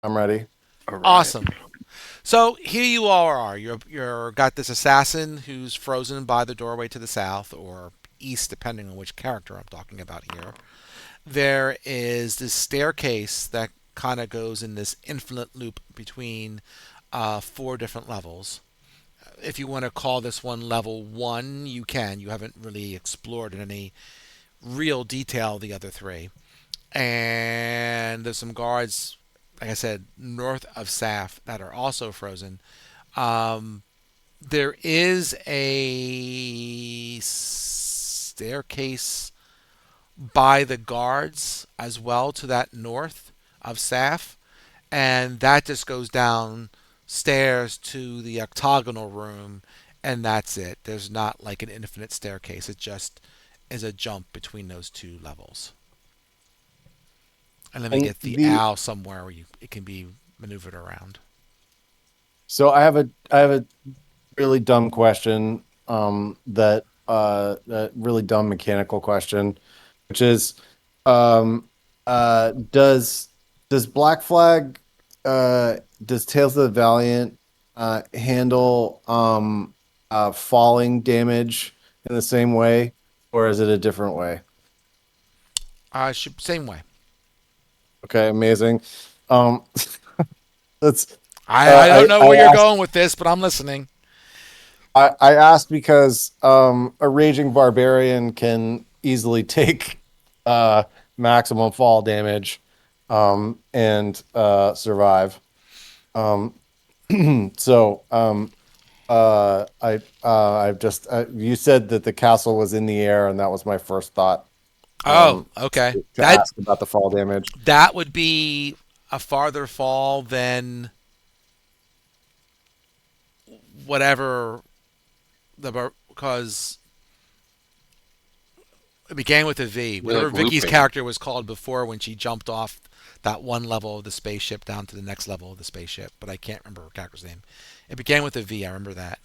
I'm ready. All right. Awesome. So here you all are. You're got this assassin who's frozen by the doorway to the south or east, depending on which character I'm talking about here. There is this staircase that kind of goes in this infinite loop between four different levels. If you want to call this one level one, you can. You haven't really explored in any real detail the other three. And there's some guards, like I said, north of Saf that are also frozen. Um, there is a staircase by the guards as well to that north of Saf, and that just goes down stairs to the octagonal room, and that's it. There's not like an infinite staircase. It just is a jump between those two levels. And let me And get the the owl somewhere where it can be maneuvered around. so I have a really dumb question. That really dumb mechanical question, which is, um, uh, does does Black Flag, does Tales of the Valiant, handle falling damage in the same way, or is it a different way? Same way. Okay, amazing. Um, that's I don't know I where you're asked. going with this, but I'm listening. I asked because a raging barbarian can easily take maximum fall damage and survive. Um, I've just you said that the castle was in the air, and that was my first thought Oh, um, okay. to ask about the fall damage. That would be a farther fall than whatever because it began with a V. You're Whatever like Vicky's looping. character was called before when she jumped off that one level of the spaceship down to the next level of the spaceship, but I can't remember her character's name. It began with a V. I remember that.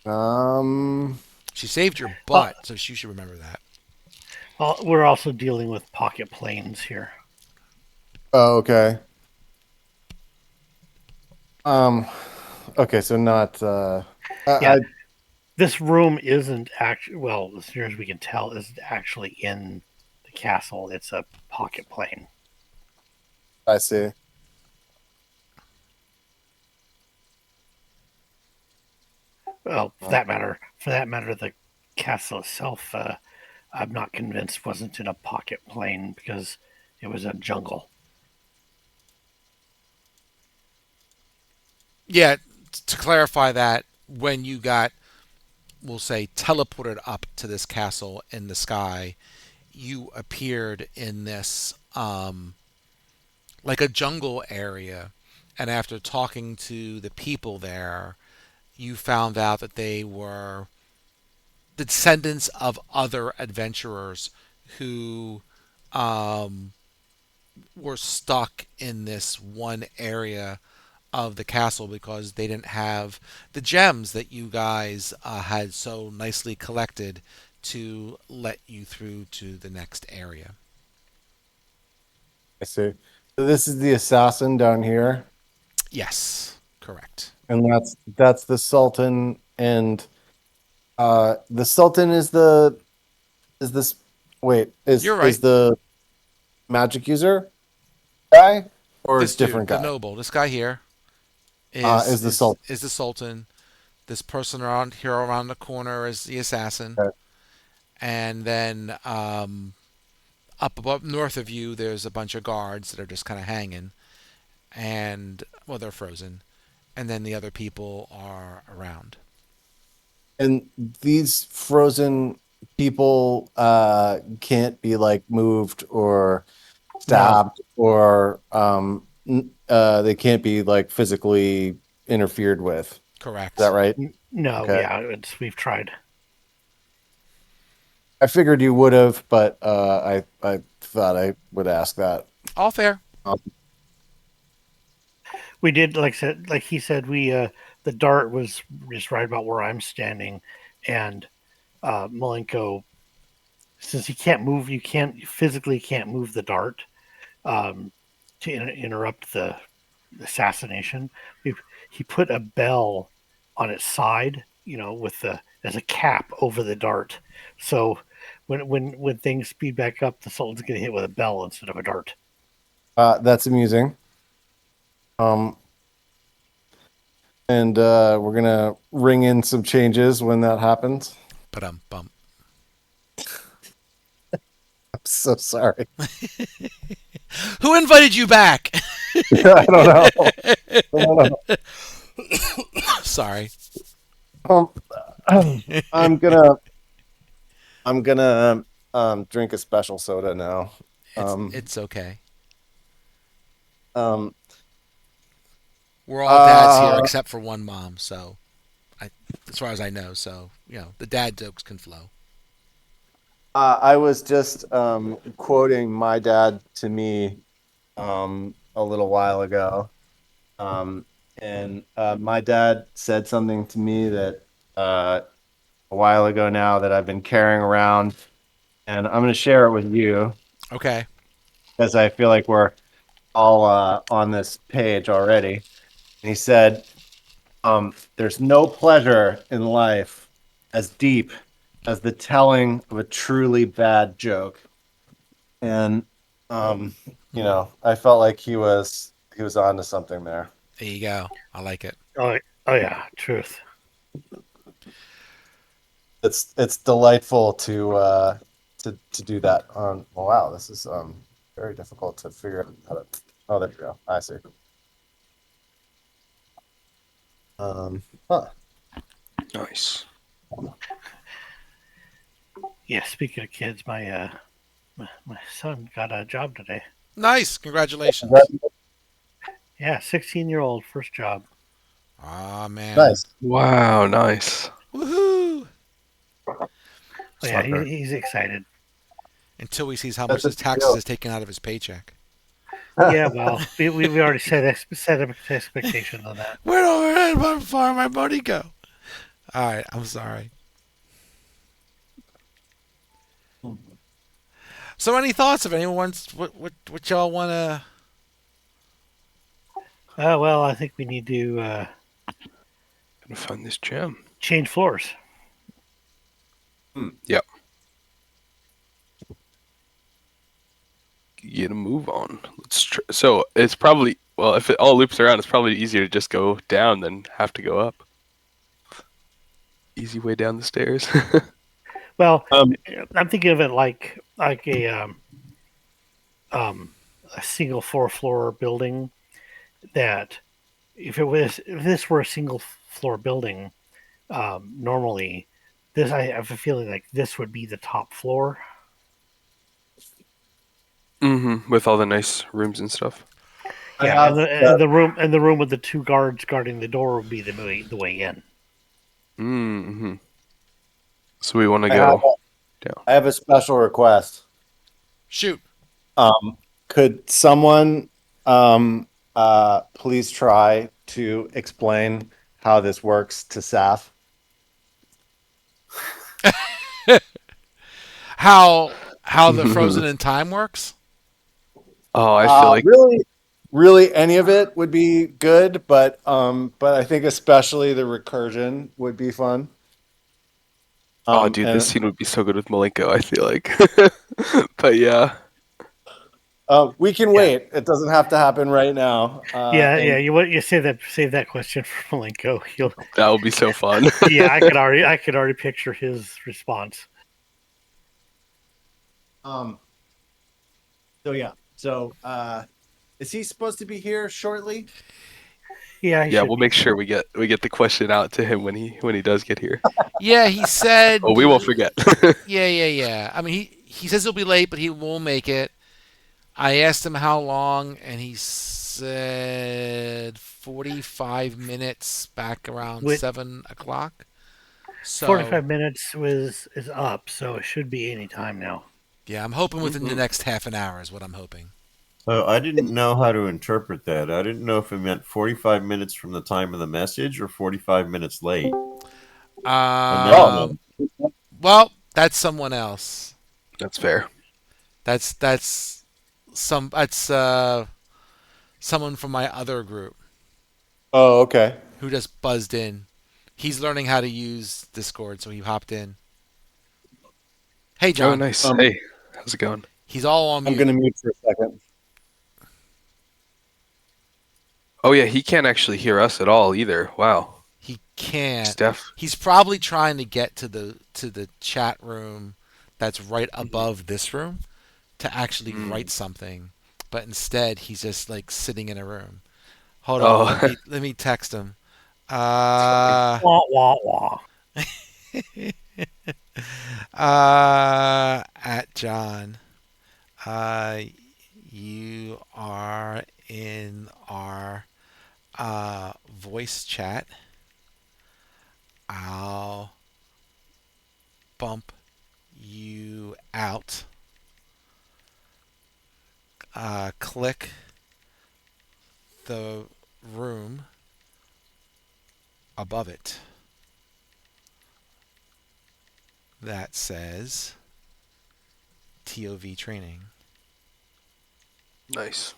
Um, She saved your Uh, butt, so she should remember that. we're also dealing with pocket planes here. oh, okay. Um, okay, so not Yeah, I this room isn't actually, well, as near as we can tell, isn't actually in the castle. It's a pocket plane. I see. Well, Uh, for that matter, the castle itself, I'm not convinced wasn't in a pocket plane because it was a jungle. Yeah, to clarify that, when you got, we'll say, teleported up to this castle in the sky, you appeared in this like a jungle area, and after talking to the people there, you found out that they were the descendants of other adventurers who um, were stuck in this one area of the castle because they didn't have the gems that you guys had so nicely collected to let you through to the next area. I see. So this is the assassin down here, Yes, correct. and that's the Sultan, and the Sultan is the is this wait You're is right. the magic user guy or a This different dude, the guy? noble, this guy here is Is the is Sultan? is the sultan. This person around here around the corner is the assassin, Okay. and then up above north of you, there's a bunch of guards that are just kind of hanging, and well, they're frozen, and then the other people are around. And these frozen people can't be like moved or No, stabbed or they can't be like physically interfered with. Is that Correct. right? no, Okay. yeah, we've tried. I figured you would have, but I thought I would ask that. All fair. Um, We did, like he said, we the dart was just right about where I'm standing, and Malenko, since he can't move, you physically can't move the dart. Um, to interrupt the assassination. We, he put a bell on its side, with the as a cap over the dart. So when things speed back up, the Sultan's getting hit with a bell instead of a dart. That's amusing. Um, and we're gonna ring in some changes when that happens. But bump. I'm so sorry. Who invited you back? I don't know. I don't know. Sorry. Um, I'm gonna drink a special soda now. It's Um, it's okay. um, We're all dads here uh, except for one mom, so as far as I know, so the dad jokes can flow. I was just quoting my dad to me a little while ago. And my dad said something to me that a while ago now that I've been carrying around, and I'm going to share it with you Okay. because I feel like we're all on this page already. And he said, there's no pleasure in life as deep as the telling of a truly bad joke. And um, I felt like he was on to something there. There you go. I like it. Oh yeah, truth. It's delightful to do that. Oh, wow, this is very difficult to figure out how to. Oh, there you go. I see. Um, huh. Nice. Yeah. Speaking of kids, my son got a job today. Nice. Congratulations. Yeah, 16-year-old first job. Ah, man. Nice. Wow, nice. Woohoo! Oh yeah, Sucker. he's excited. Until he sees how much That's a his big taxes deal. is taken out of his paycheck. Yeah, well, we already set expectations on that. Where do far my money go? All right. I'm sorry. So, any thoughts? If anyone's what y'all want to? Well, I think we need to Gonna find this gem. change floors. Yep. Get a move on. So it's probably, well, if it all loops around, it's probably easier to just go down than have to go up. Easy way down the stairs. Well, Um, I'm thinking of it like um, a single floor building. That if this were a single floor building, normally I have a feeling like this would be the top floor. With all the nice rooms and stuff. I Yeah, have and the room with the two guards guarding the door would be the way in. Mm-hmm. So we want to I have go down. I have a special request. Shoot. Could someone please try to explain how this works to Saf? How the frozen in time works? Oh, I feel like, Really, any of it would be good, but I think especially the recursion would be fun. oh, dude, this And scene would be so good with Malenko, I feel like. But yeah, we can Yeah, wait. It doesn't have to happen right now. yeah. And You save that question for Malenko. He'll that would be so fun. yeah. I could already picture his response. um, so yeah, is he supposed to be here shortly? Yeah, he Yeah, should we'll be. make sure we get the question out to him when he does get here. Yeah, he said. Oh, we won't forget. Yeah. I mean, he says he'll be late, but he will make it. I asked him how long, and he said 45 minutes back around With 7 o'clock. So 45 minutes is up, so it should be any time now. yeah, I'm hoping within the Mhm. next half an hour is what I'm hoping. So I didn't know how to interpret that. I didn't know if it meant 45 minutes from the time of the message or 45 minutes late. I never Oh, know. Well, that's someone else. That's fair. That's some. That's Someone from my other group Oh, okay. who just buzzed in. He's learning how to use Discord, so he hopped in. Hey, Oh, John. nice. Um, Hey, how's it going? He's all on I'm mute. gonna mute for a second. Oh yeah, he can't actually hear us at all either. Wow. He can't. Steph. He's probably trying to get to the chat room that's right Mhm. above this room to actually Mm. write something, but instead he's just like sitting in a room. Hold on, Oh, let me text him. it's funny. Uh, Wah wah wah. at John. Uh, you are in our voice chat. I'll bump you out. Click the room above it that says TOV training. Nice.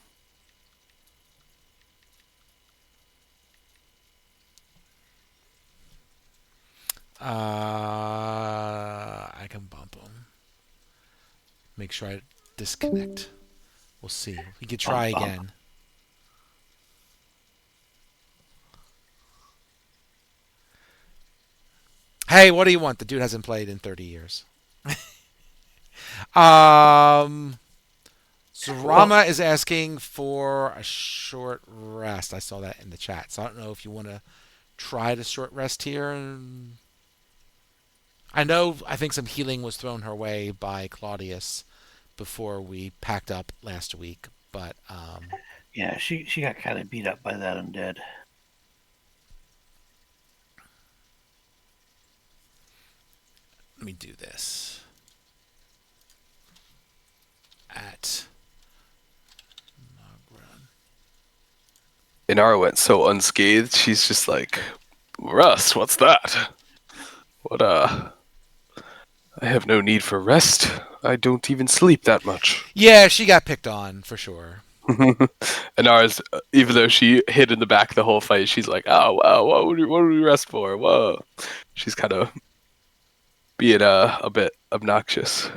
I can bump him. Make sure I disconnect. We'll see. We could try Bump bump. again. Hey, what do you want? The dude hasn't played in 30 years. Um, so Well, Rama is asking for a short rest. I saw that in the chat. So I don't know if you want to try the short rest here. And I know I think some healing was thrown her way by Claudius before we packed up last week, but yeah, she got kind of beat up by that undead. let me do this. At Inara went so unscathed. She's just like, Russ, what's that? What I have no need for rest. I don't even sleep that much. yeah, she got picked on for sure. Inara's, even though she hid in the back the whole fight, she's like, oh wow, what would we rest for? Whoa. She's kind of being a bit obnoxious.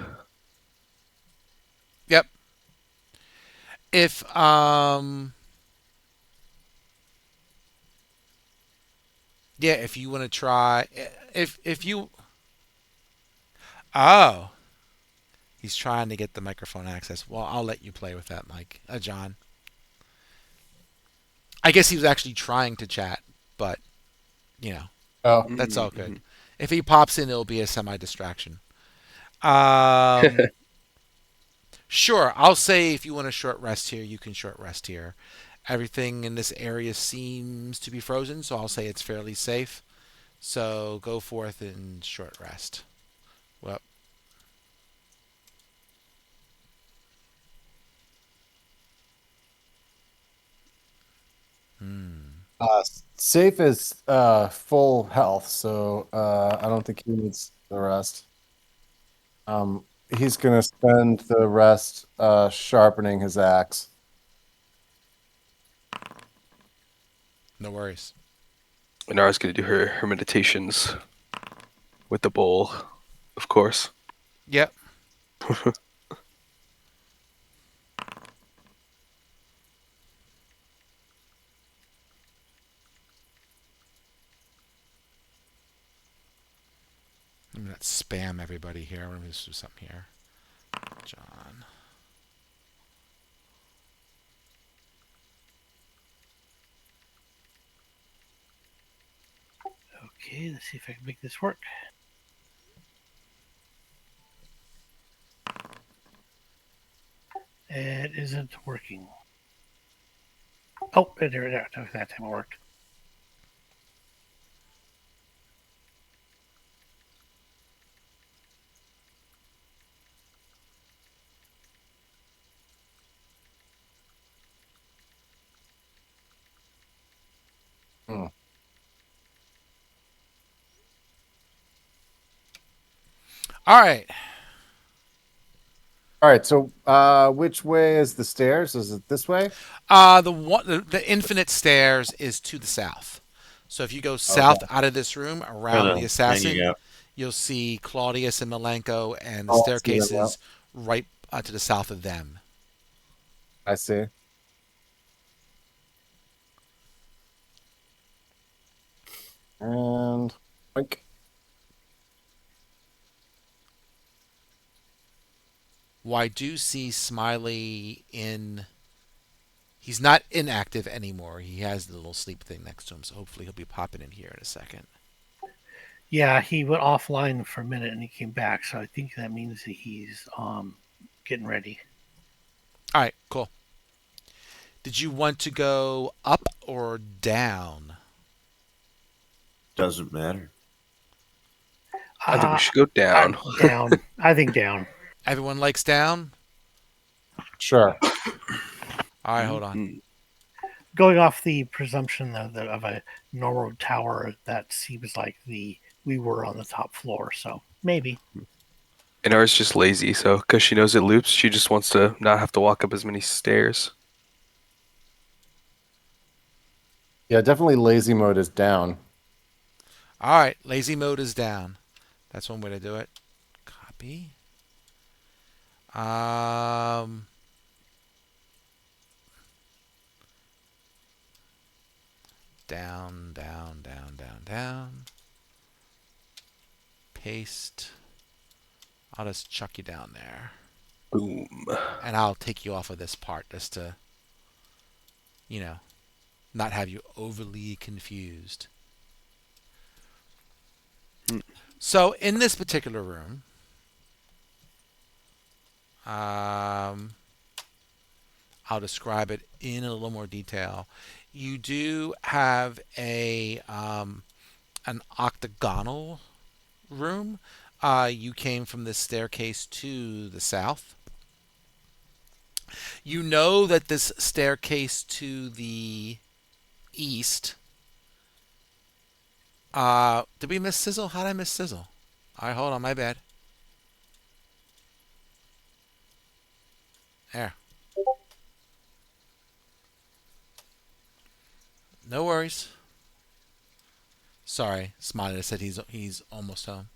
Yep. If yeah, if you want to try, if you oh, he's trying to get the microphone access. Well, I'll let you play with that, Mike. John. I guess he was actually trying to chat, but you know Oh, that's all good. Mm-hmm. If he pops in, it'll be a semi distraction. Um, sure. I'll say if you want a short rest here, you can short rest here. Everything in this area seems to be frozen, so I'll say it's fairly safe. So go forth and short rest. Well, hmm. Safe is full health, so I don't think he needs the rest. He's gonna spend the rest sharpening his axe. No worries. Inara's gonna do her meditations with the bowl, of course. Yep. I'm gonna spam everybody here. I'm gonna do something here. John. Okay, let's see if I can make this work. It isn't working. Oh, there. That time it worked. Hmm. All right. All right. So, which way is the stairs? Is it this way? The infinite stairs is to the south. So if you go Okay. south out of this room Kind around the of hanging assassin, out. you'll see Claudius and Malenko, and the Oh, I see them staircase now. is right to the south of them. I see. And like, Well, I do see Smiley in. He's not inactive anymore. He has the little sleep thing next to him, so hopefully he'll be popping in here in a second. Yeah, he went offline for a minute and he came back, so I think that means that he's getting ready. All right, cool. Did you want to go up or down? Doesn't matter. I think we Uh, should go down. down. I think down. Everyone likes down? sure. All right, hold on. Mhm. Going off the presumption of a normal tower, that seems like we were on the top floor, so maybe. And ours just lazy, so because she knows it loops, she just wants to not have to walk up as many stairs. Yeah, definitely lazy mode is down. All right, lazy mode is down. That's one way to do it. Copy. Um, down, down, down, down, down. Paste. I'll just chuck you down there. Boom. And I'll take you off of this part just to, you know, not have you overly confused. Hmm. So in this particular room, um, I'll describe it in a little more detail. You do have a an octagonal room. You came from this staircase to the south. You know that this staircase to the east. Did we miss Sizzle? How did I miss Sizzle? All right, hold on, my bad. There. No worries. Sorry, Smiley said he's almost home.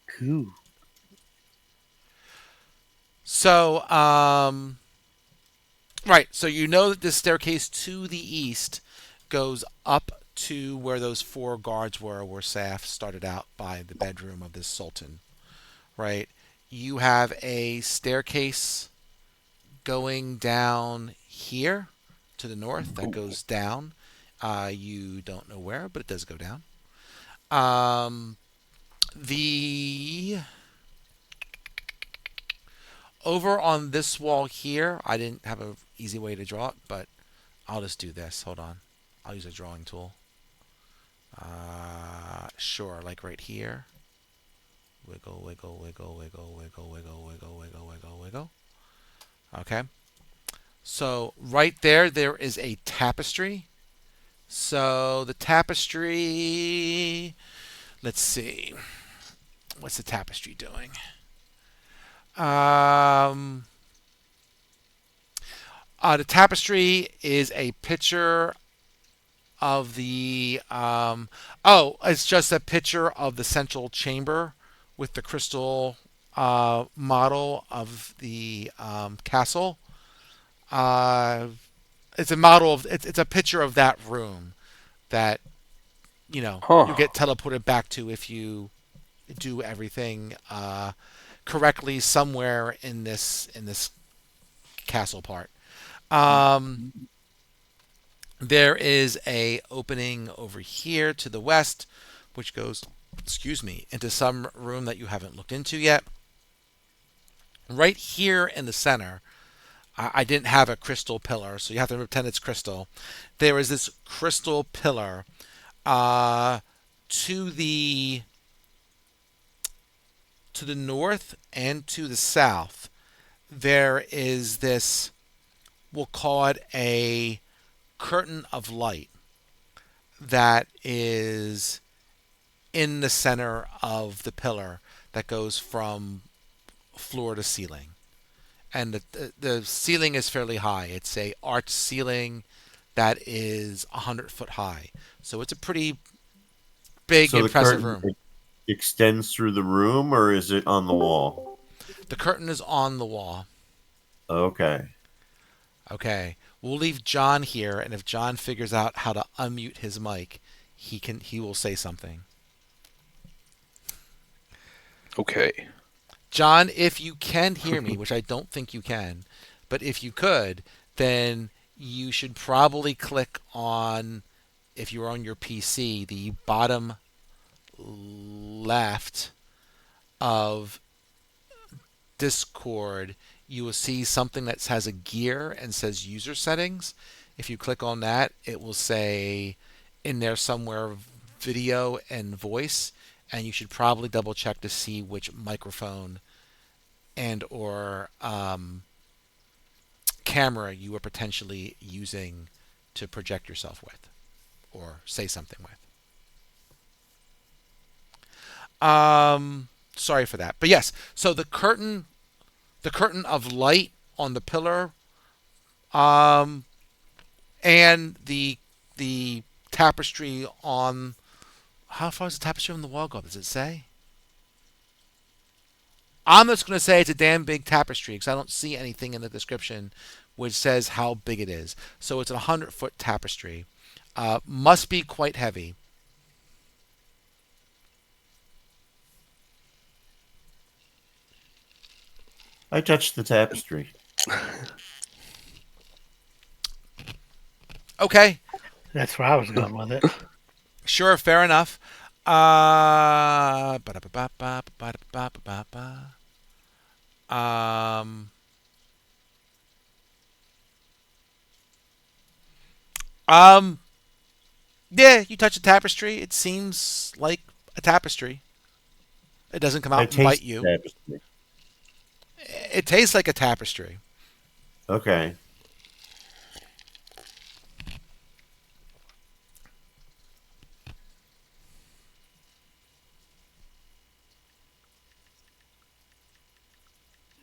Cool. So, right. So you know that this staircase to the east goes up to where those four guards were, where Saf started out by the bedroom of this sultan. Right. You have a staircase going down here to the north that goes down. You don't know where, but it does go down. Um, the over on this wall here, I didn't have an easy way to draw it, but I'll just do this. Hold on. I'll use a drawing tool. Sure, like right here. Wiggle, wiggle, wiggle, wiggle, wiggle, wiggle, wiggle, wiggle, wiggle, wiggle. Okay. So right there, there is a tapestry. So the tapestry, let's see. What's the tapestry doing? Um, the tapestry is a picture of the. It's just a picture of the central chamber with the crystal model of the castle. Uh, it's a model of. It's a picture of that room that you Huh. get teleported back to if you do everything correctly somewhere in this castle part. Um, there is a opening over here to the west, which goes, excuse me, into some room that you haven't looked into yet. Right here in the center, I didn't have a crystal pillar, so you have to pretend it's crystal. There is this crystal pillar uh, to the north and to the south. There is this, we'll call it a curtain of light that is in the center of the pillar that goes from floor to ceiling, and the ceiling is fairly high. It's a arched ceiling that is 100 foot high, so it's a pretty big, So the impressive curtain room. extends through the room, or is it on the wall? The curtain is on the wall. Okay. Okay, we'll leave John here, and if John figures out how to unmute his mic, he will say something. Okay. John, if you can hear me, which I don't think you can, but if you could, then you should probably click on, if you're on your PC, the bottom left of Discord. You will see something that has a gear and says user settings. If you click on that, it will say in there somewhere video and voice, and you should probably double check to see which microphone and or camera you are potentially using to project yourself with or say something with. Sorry for that, but yes. So the curtain of light on the pillar, um, and the tapestry on, how far does the tapestry on the wall go? Does it say? I'm just going to say it's a damn big tapestry because I don't see anything in the description which says how big it is. So it's a 100-foot tapestry. Must be quite heavy. I touched the tapestry. Okay, That's where I was going with it. sure, fair enough. Um, um, yeah, you touch a tapestry. It seems like a tapestry. It doesn't come I out and bite taste you. the tapestry. It tastes like a tapestry. Okay.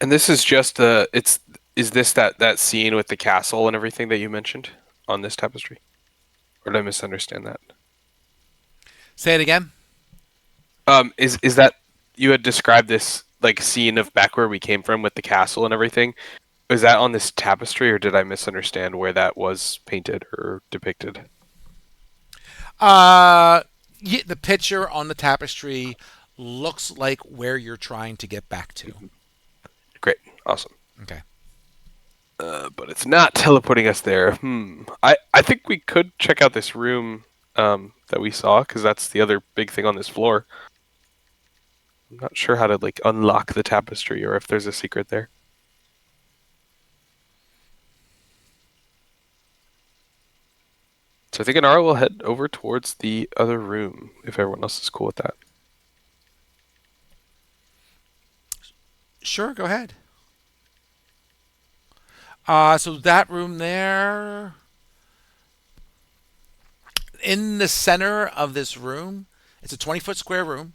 And this is just it's is this that scene with the castle and everything that you mentioned on this tapestry? Or did I misunderstand that? Say it again. Is that you had described this like scene of back where we came from with the castle and everything? Was that on this tapestry, or did I misunderstand where that was painted or depicted? Uh, yeah, the picture on the tapestry looks like where you're trying to get back to. Great, awesome. Okay. But it's not teleporting us there. I think we could check out this room that we saw because that's the other big thing on this floor. I'm not sure how to like unlock the tapestry or if there's a secret there. So I think Inara will head over towards the other room if everyone else is cool with that. Sure, go ahead. So that room there, in the center of this room, it's a 20-foot square room.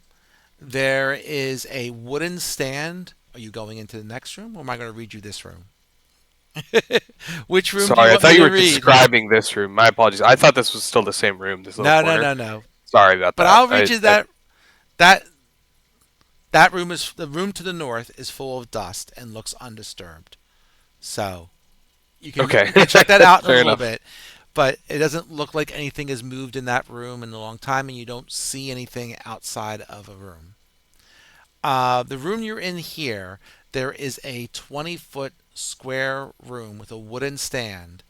There is a wooden stand. Are you going into the next room, or am I going to read you this room? Which room do you Sorry, I want me thought you to were read? describing this room. My apologies. I thought this was still the same room, this little No, no, corner. no, no. Sorry about But that. I'll read you that that room is the room to the north is full of dust and looks undisturbed. So you can Okay. you can check that out in a Fair little enough. bit. But it doesn't look like anything has moved in that room in a long time, and you don't see anything outside of a room. The room you're in here, there is a 20-foot square room with a wooden stand.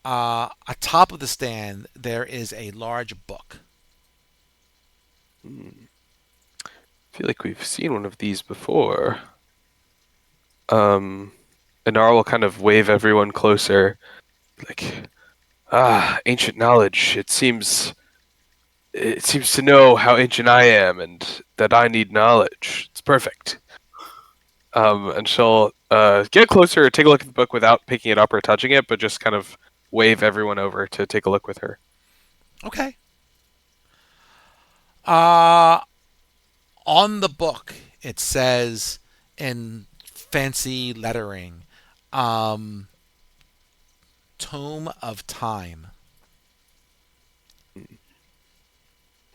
Atop of the stand, there is a large book. I feel like we've seen one of these before. Inara will kind of wave everyone closer. Like, ancient knowledge. It seems to know how ancient I am and that I need knowledge. It's perfect. And she'll get closer, take a look at the book without picking it up or touching it, but just kind of wave everyone over to take a look with her. Okay. Uh, on the book, it says in fancy lettering. Um, Tome of Time.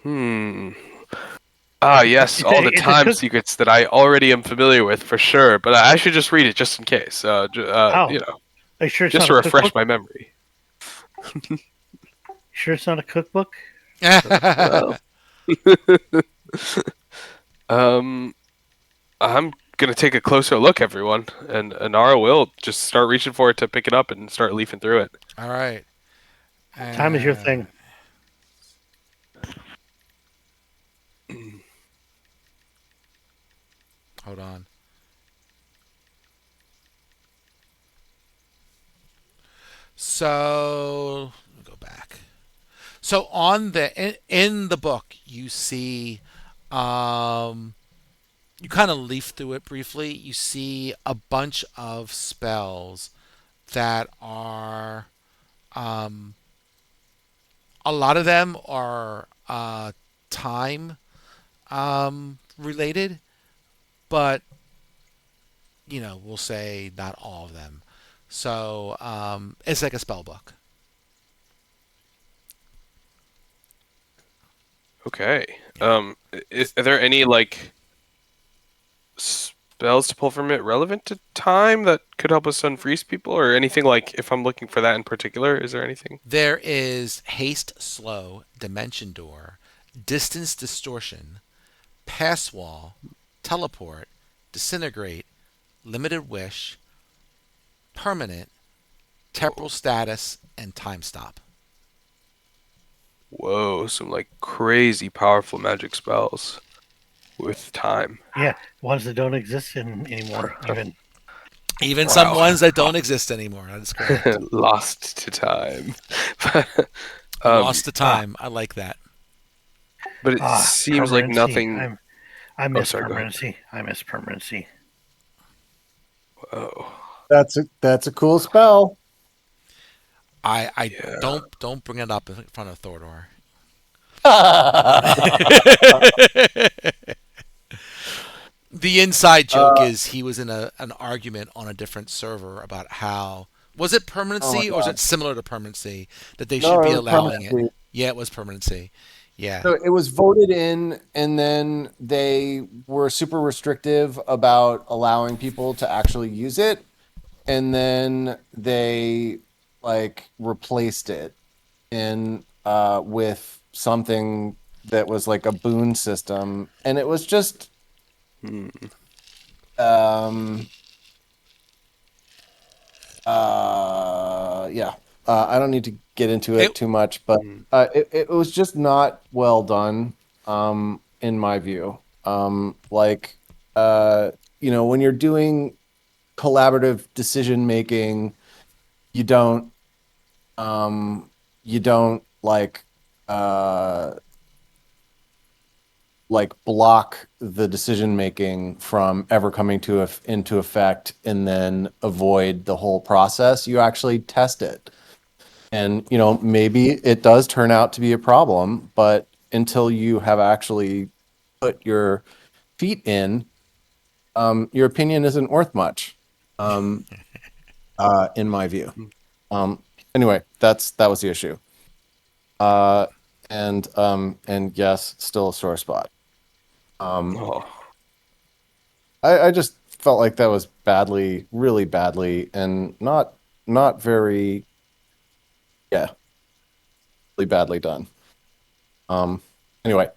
Hmm. Ah, yes, all the It's a time cook. secrets that I already am familiar with for sure, but I should just read it just in case. Oh, are you sure it's just not to a refresh cookbook? my memory. Sure it's not a cookbook? Well, um, I'm gonna take a closer look, everyone, and Anara will just start reaching for it to pick it up and start leafing through it. All right. Time is your Uh, thing. Hold on. So let me go back. So on in the book, you see, um, you kind of leaf through it briefly. You see a bunch of spells that are, um, a lot of them are time related, but we'll say not all of them. So it's like a spell book. Okay. Yeah. Are there any like spells to pull from it relevant to time that could help us unfreeze people, or anything like if I'm looking for that in particular? Is there anything? There is haste, slow, dimension door, distance distortion, pass wall, teleport, disintegrate, limited wish, permanent, temporal status, and time stop. Whoa, some like crazy powerful magic spells with time. Yeah, ones that don't exist anymore, even. Even some Wow. ones that don't exist anymore. That is correct. Lost to time. Lost to Ah, time. I like that. But it seems like permanency. nothing. I Oh, miss sorry, go ahead. permanency. I miss permanency. Oh, That's a cool spell. I yeah. don't bring it up in front of Thordor. The inside joke Uh, is he was in an argument on a different server about how was it oh my permanency or is god. it similar to permanency that they should No, be it was allowing it. permanency. Yeah, it was permanency. Yeah. So it was voted in, and then they were super restrictive about allowing people to actually use it, and then they like replaced it in with something that was like a boon system, and it was just Hmm. um yeah. I don't need to get into It it too much, but Hmm. it was just not well done, in my view. Like, when you're doing collaborative decision making, you don't, you don't uh, block the decision making from ever coming into effect and then avoid the whole process. You actually test it. And, maybe it does turn out to be a problem, but until you have actually put your feet in, your opinion isn't worth much, um, in my view. Um, anyway, that was the issue. Uh, and yes, still a sore spot. Um, Oh, I just felt like that was badly, really badly, and not very, yeah, really badly done. Um, anyway,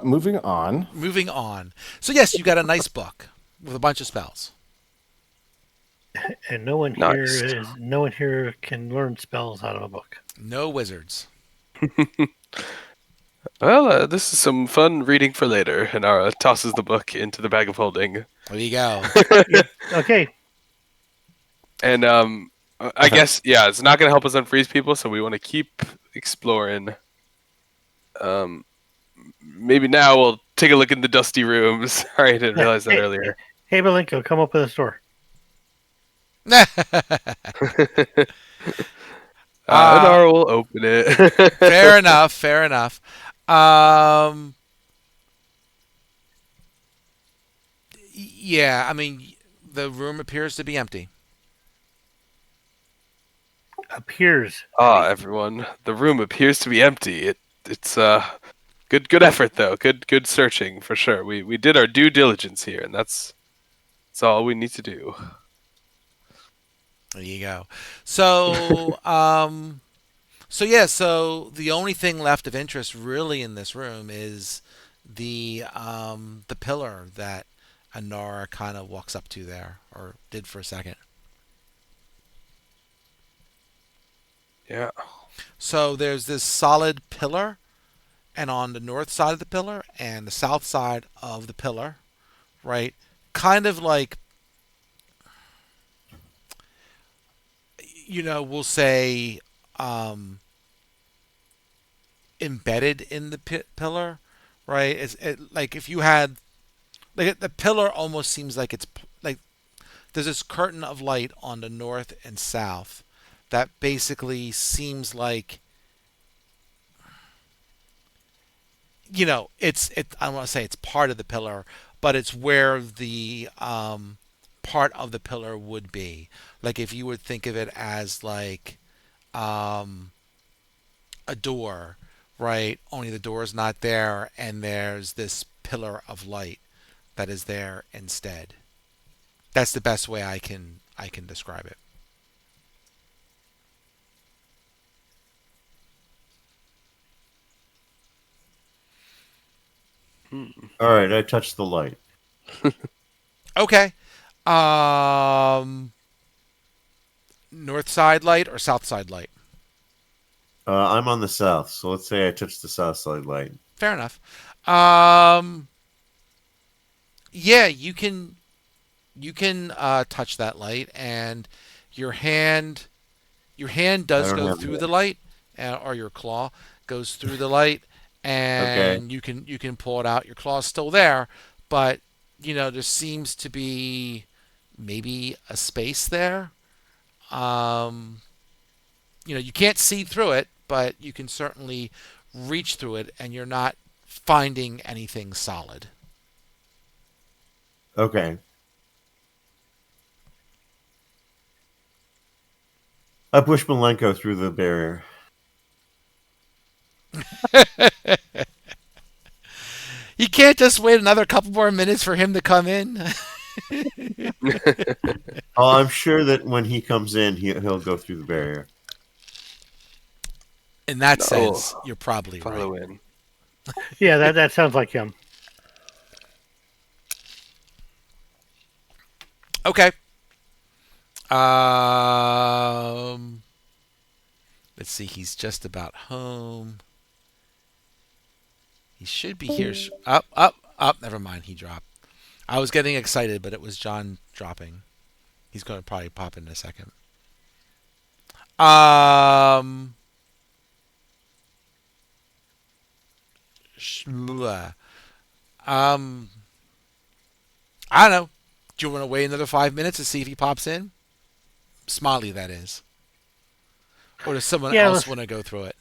moving on. moving on. So yes, you got a nice book with a bunch of spells. And nice. no one here can learn spells out of a book. No wizards. Well, this is some fun reading for later. Inara tosses the book into the bag of holding. There you go. Yep. Okay. And I guess yeah, it's not going to help us unfreeze people, so we want to keep exploring. Um, maybe now we'll take a look in the dusty rooms. Sorry, I didn't Yeah. realize that earlier. Hey, Belenko, come up with a store. uh, Inara will open Fair it. enough. Fair enough. Um, Yeah, I mean, the room appears to be empty. Appears to Ah, be. everyone, the room appears to be empty. It's good effort though. Good searching for sure. We did our due diligence here, and that's all we need to do. There you go. So, so the only thing left of interest really in this room is the pillar that Anara kind of walks up to there, or did for a second. Yeah. So there's this solid pillar, and on the north side of the pillar and the south side of the pillar, right? Kind of like, we'll say, um, embedded in the pillar, right? Like if you had, like, the pillar almost seems like it's like there's this curtain of light on the north and south that basically seems like, it's I don't want to say it's part of the pillar, but it's where the part of the pillar would be. Like if you would think of it as like um, a door, right? Only the door is not there, and there's this pillar of light that is there instead. That's the best way I can describe it. Hmm. All right, I touched the light. Okay. Um, North side light or south side light? I'm on the south, so let's say I touched the south side light. Fair enough. Um, yeah, you can touch that light, and your hand your hand I does don't go have through the it. light, or your claw goes through the light, Okay. and you can pull it out. Your claw's still there, but there seems to be maybe a space there. Um, you can't see through it, but you can certainly reach through it, and you're not finding anything solid. Okay. I pushed Malenko through the barrier. You can't just wait another couple more minutes for him to come in. Oh, I'm sure that when he comes in, he'll go through the barrier. In that No, sense, you're probably right. follow in. Yeah, that sounds like him. Okay. Um, let's see. He's just about home. He should be here. Up, up, up. Never mind. He dropped. I was getting excited, but it was John dropping. He's going to probably pop in a second. Um, um, I don't know. Do you want to wait another 5 minutes to see if he pops in? Smiley, that is. Or does someone Yeah, else let's, want to go through it?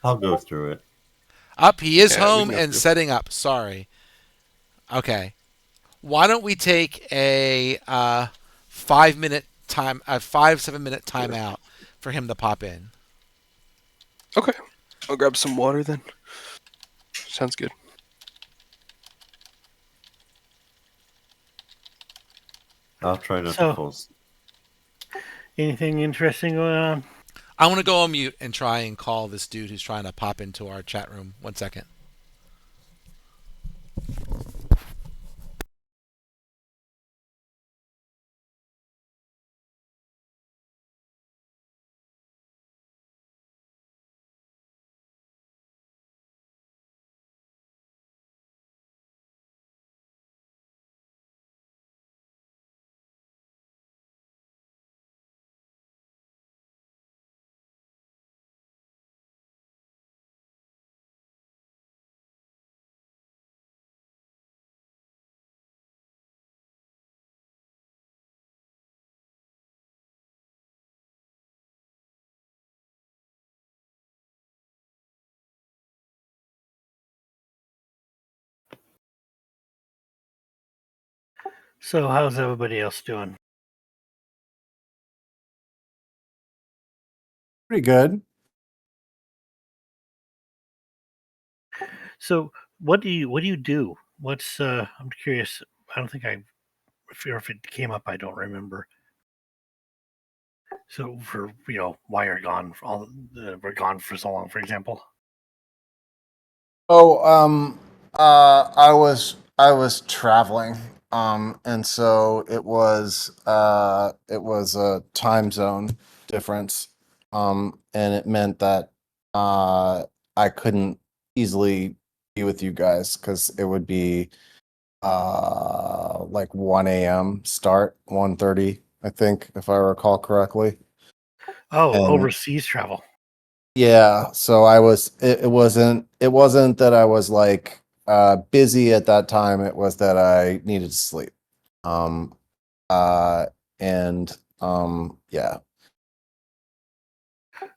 I'll go through it. Up, he is Yeah, we home can go and through. setting up. Sorry. Okay. Why don't we take a 5 minute time, a 5 7 minute timeout for him to pop in? Okay, I'll grab some water then. Sounds good. I'll try not to so fall. anything interesting going on? I want to go on mute and try and call this dude who's trying to pop into our chat room. 1 second. So how's everybody else doing? Pretty good. So what do you do? What's I'm curious. I don't think I if it came up, I don't remember. So for why you're gone for all we're gone for so long, for example. Oh, I was traveling, and so it was a time zone difference, and it meant that I couldn't easily be with you guys because it would be like 1 a.m. start, 1:30, I think, if I recall correctly. Oh, And overseas travel. yeah, so it wasn't that I was like busy at that time, it was that I needed to sleep. Um uh and yeah.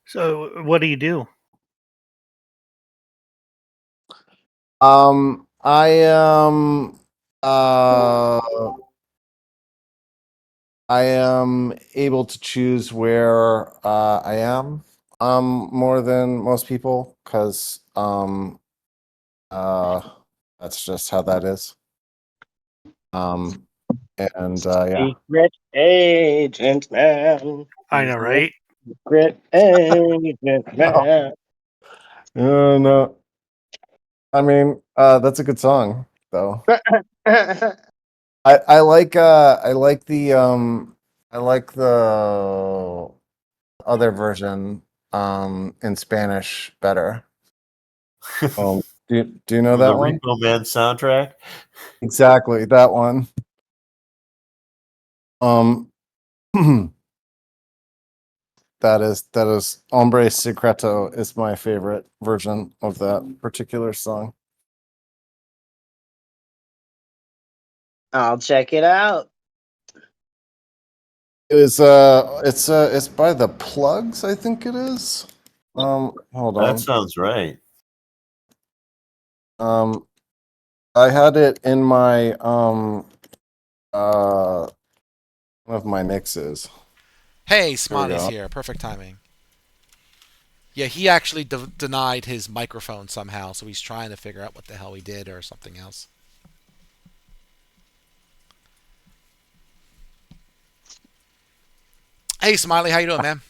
So what do you do? I uh I am able to choose where I am more than most people because uh that's just how that is. Um and yeah. Secret agent man. I He's know, the right? secret agent man. No, I mean, that's a good song, though. I like the other version in Spanish better. Do you know From the that one? Repo Man soundtrack. Exactly, that one. Um that is Hombre Secreto is my favorite version of that particular song. I'll check it out. It's by the Plugs, I think it is. Hold That on. sounds right. Um, I had it in my one of my mixes. Hey, Here we Smiley's go. here. Perfect timing. Yeah, he actually denied his microphone somehow, so he's trying to figure out what the hell he did or something else. Hey, Smiley, how you doing, man?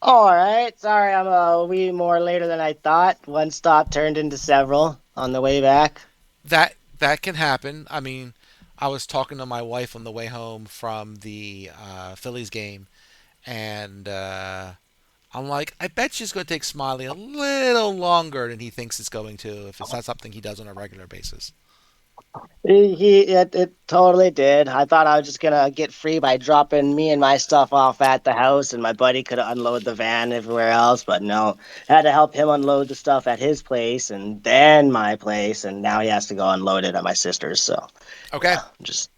All right. Sorry, I'm a wee more later than I thought. One stop turned into several on the way back. That can happen. I mean, I was talking to my wife on the way home from the Phillies game, and I'm like, I bet she's going to take Smiley a little longer than he thinks it's going to if it's not something he does on a regular basis. It totally did. I thought I was just gonna get free by dropping me and my stuff off at the house, and my buddy could unload the van everywhere else. But no, I had to help him unload the stuff at his place and then my place, and now he has to go unload it at my sister's. So Okay. yeah, just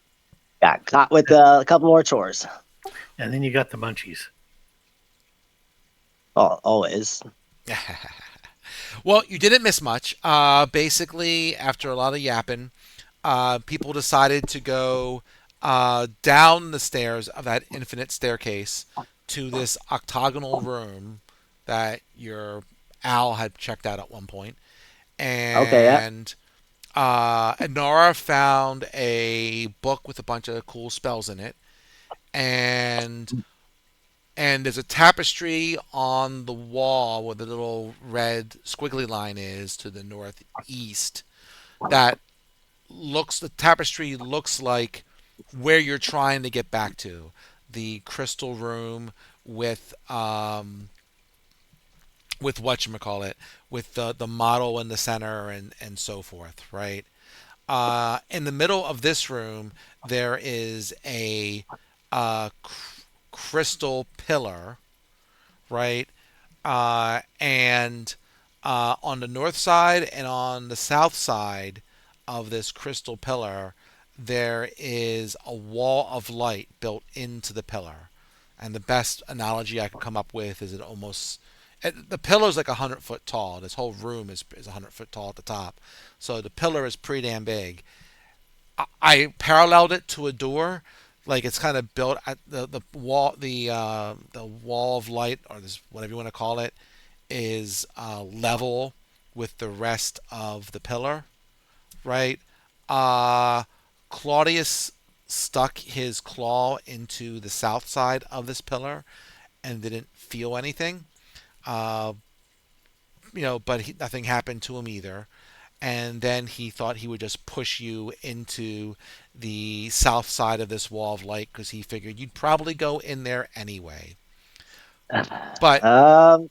got caught with a couple more chores. And then you got the munchies. Oh, always. Well, you didn't miss much. Basically, after a lot of yapping, people decided to go down the stairs of that infinite staircase to this octagonal room that your owl had checked out at one point. Okay, yeah. And Nora found a book with a bunch of cool spells in it. And there's a tapestry on the wall where the little red squiggly line is to the northeast that the tapestry looks like where you're trying to get back to, the crystal room with whatchamacallit, with the model in the center and so forth, right? In the middle of this room there is a crystal pillar, right? And on the north side and on the south side of this crystal pillar, there is a wall of light built into the pillar. And the best analogy I could come up with is the pillar is like 100 foot tall. This whole room is 100 foot tall at the top, so the pillar is pretty damn big. I paralleled it to a door, like it's kind of built at the wall of light, or this whatever you want to call it, is level with the rest of the pillar, right? Uh, Claudius stuck his claw into the south side of this pillar and didn't feel anything. Uh, but nothing happened to him either. And then he thought he would just push you into the south side of this wall of light because he figured you'd probably go in there anyway. But Of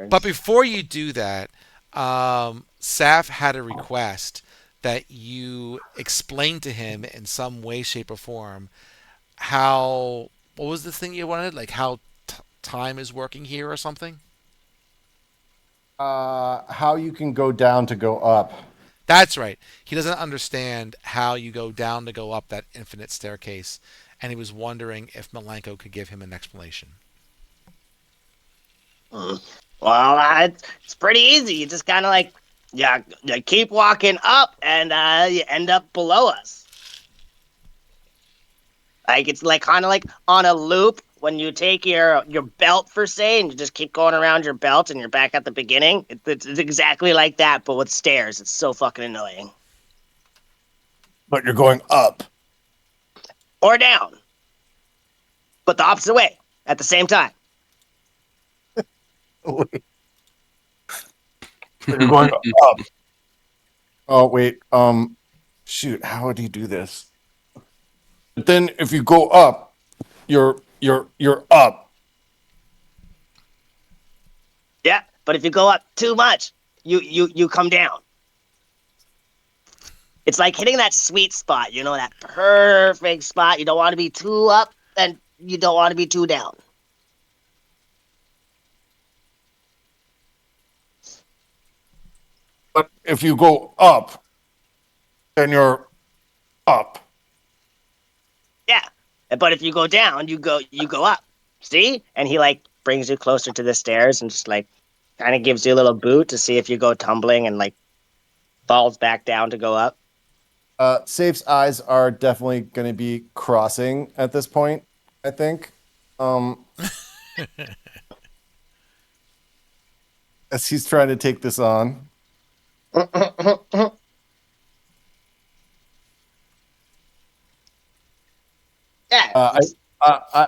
but course. before you do that, Saf had a request that you explain to him in some way, shape, or form how what was the thing you wanted, like how time is working here or something. How you can go down to go up. That's right. He doesn't understand how you go down to go up that infinite staircase, and he was wondering if Malenko could give him an explanation. Mm. Well, it's pretty easy. You just kind of like, yeah, you keep walking up, and you end up below us. Like it's like kind of like on a loop when you take your belt for say, and you just keep going around your belt, and you're back at the beginning. It's exactly like that, but with stairs. It's so fucking annoying. But you're going up. Or down, but the opposite way at the same time. But you're going up. Oh wait. Shoot. How would he do this? But then if you go up, you're up. Yeah, but if you go up too much, you come down. It's like hitting that sweet spot, that perfect spot. You don't want to be too up and you don't want to be too down. But if you go up, then you're up. Yeah. But if you go down, you go up. See? And he like brings you closer to the stairs and just like kind of gives you a little boot to see if you go tumbling and like falls back down to go up. Safe's eyes are definitely going to be crossing at this point, I think. Um, as he's trying to take this on. Yeah. Uh,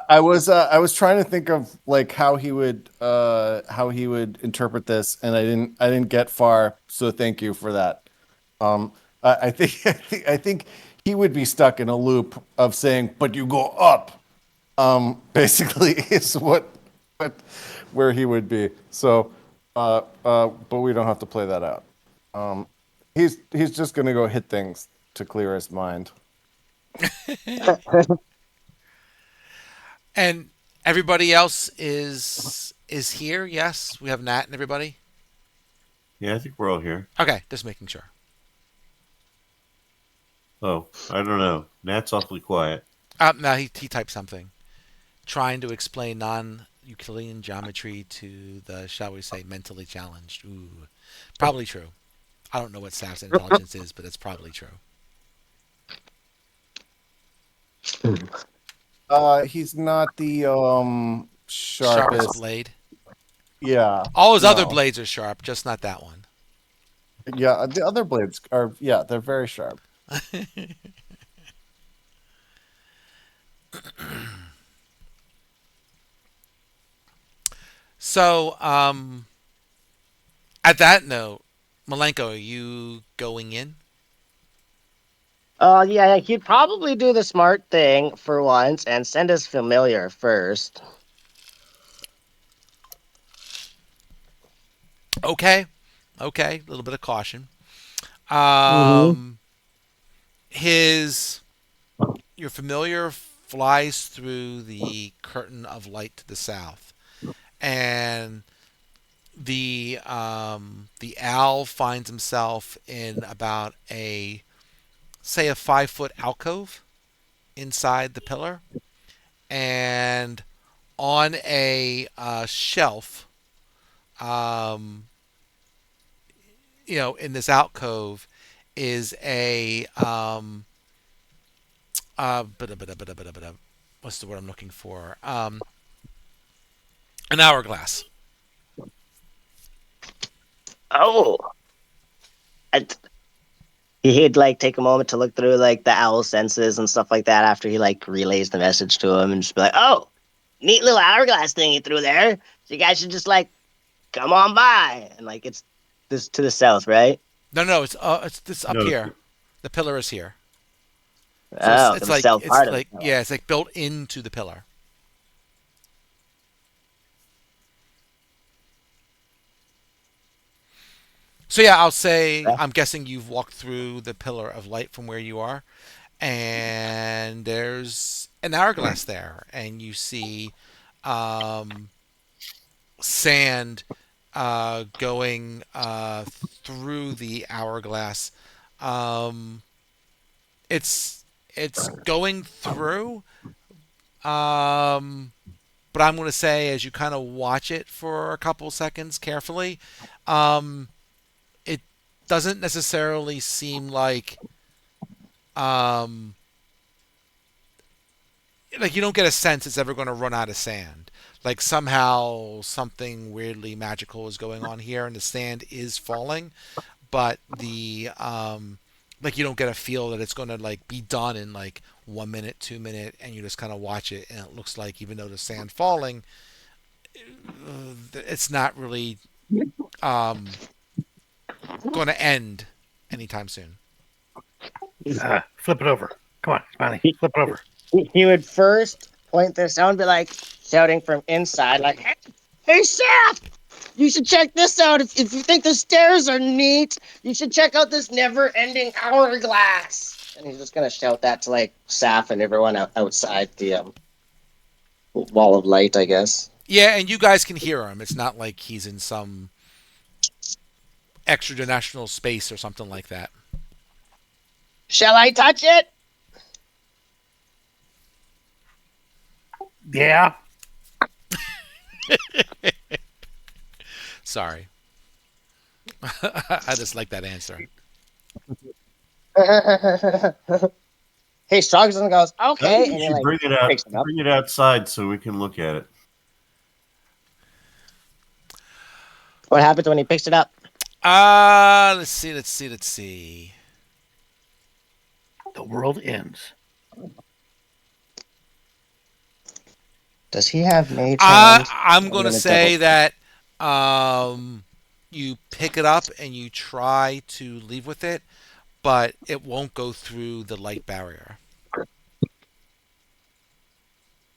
I was trying to think of like how he would interpret this, and I didn't get far. So thank you for that. I think I think he would be stuck in a loop of saying, "But you go up." Basically, is what where he would be. So, but we don't have to play that out. Um, he's just gonna go hit things to clear his mind. And everybody else is here. Yes, we have Nat and everybody. Yeah, I think we're all here. Okay, just making sure. Oh, I don't know. Nat's awfully quiet. No, he typed something trying to explain non-Euclidean geometry to the, shall we say, mentally challenged. Ooh, probably true. I don't know what Saf's intelligence is, but it's probably true. He's not the Sharpest sharpest. blade. Yeah, All his other no. blades are sharp, just not that one. Yeah, the other blades are, yeah, they're very sharp. So, at that note, Malenko, are you going in? Yeah, he'd probably do the smart thing for once and send us familiar first. Okay, okay, a little bit of caution. Mm-hmm. Um, his your familiar flies through the curtain of light to the south, and the owl finds himself in about a say a 5 foot alcove inside the pillar, and on a shelf, um, in this alcove is a What's the word I'm looking for? An hourglass. Oh, I, he'd like take a moment to look through like the owl senses and stuff like that after he like relays the message to him and just be like, "Oh, neat little hourglass thing you threw there. So you guys should just like come on by." And like it's this to the south, right? No, no, it's up No, here. The pillar is here. So Oh, to the south part of it. yeah, it's like built into the pillar. So yeah, I'll say Yeah. I'm guessing you've walked through the pillar of light from where you are, and there's an hourglass there, and you see um, sand going through the hourglass. Um, it's going through, um, but I'm going to say as you kind of watch it for a couple seconds carefully, um, it doesn't necessarily seem um, like you don't get a sense it's ever going to run out of sand. Like somehow something weirdly magical is going on here, and the sand is falling, but the like you don't get a feel that it's going to like be done in like 1 minute, 2 minute, and you just kind of watch it, and it looks like even though the sand falling, it's not really um, going to end anytime soon. Flip it over. Come on, Smiley. He, Flip it over. he would first point this out and be like shouting from inside, like, "Hey, Seth! You should check this out. If you think the stairs are neat, you should check out this never-ending hourglass." And he's just gonna shout that to like Saf and everyone outside the wall of light, I guess. Yeah, and you guys can hear him. It's not like he's in some extra-dimensional space or something like that. Shall I touch it? Yeah. Sorry. I just like that answer. He shrugs and goes, I "Okay," think you and he should like bring it out, picks it up. bring it outside so we can look at it. What happens when he picks it up? Let's see. The world ends. Does he have mage hand? I'm I'm gonna gonna double. say that you pick it up and you try to leave with it, but it won't go through the light barrier.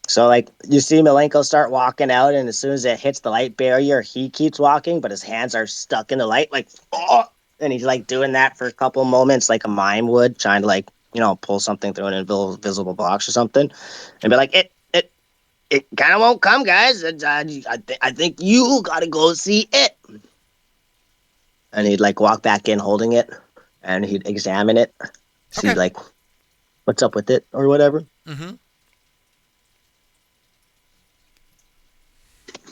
So like you see Malenko start walking out, and as soon as it hits the light barrier, he keeps walking, but his hands are stuck in the light, like oh! And he's like doing that for a couple moments, like a mime would, trying to like pull something through an invisible box or something, and be like, it kind of won't come, guys. I think you gotta go see it. And he'd like walk back in holding it, and he'd examine it, see Okay. like what's up with it or whatever. Mm-hmm.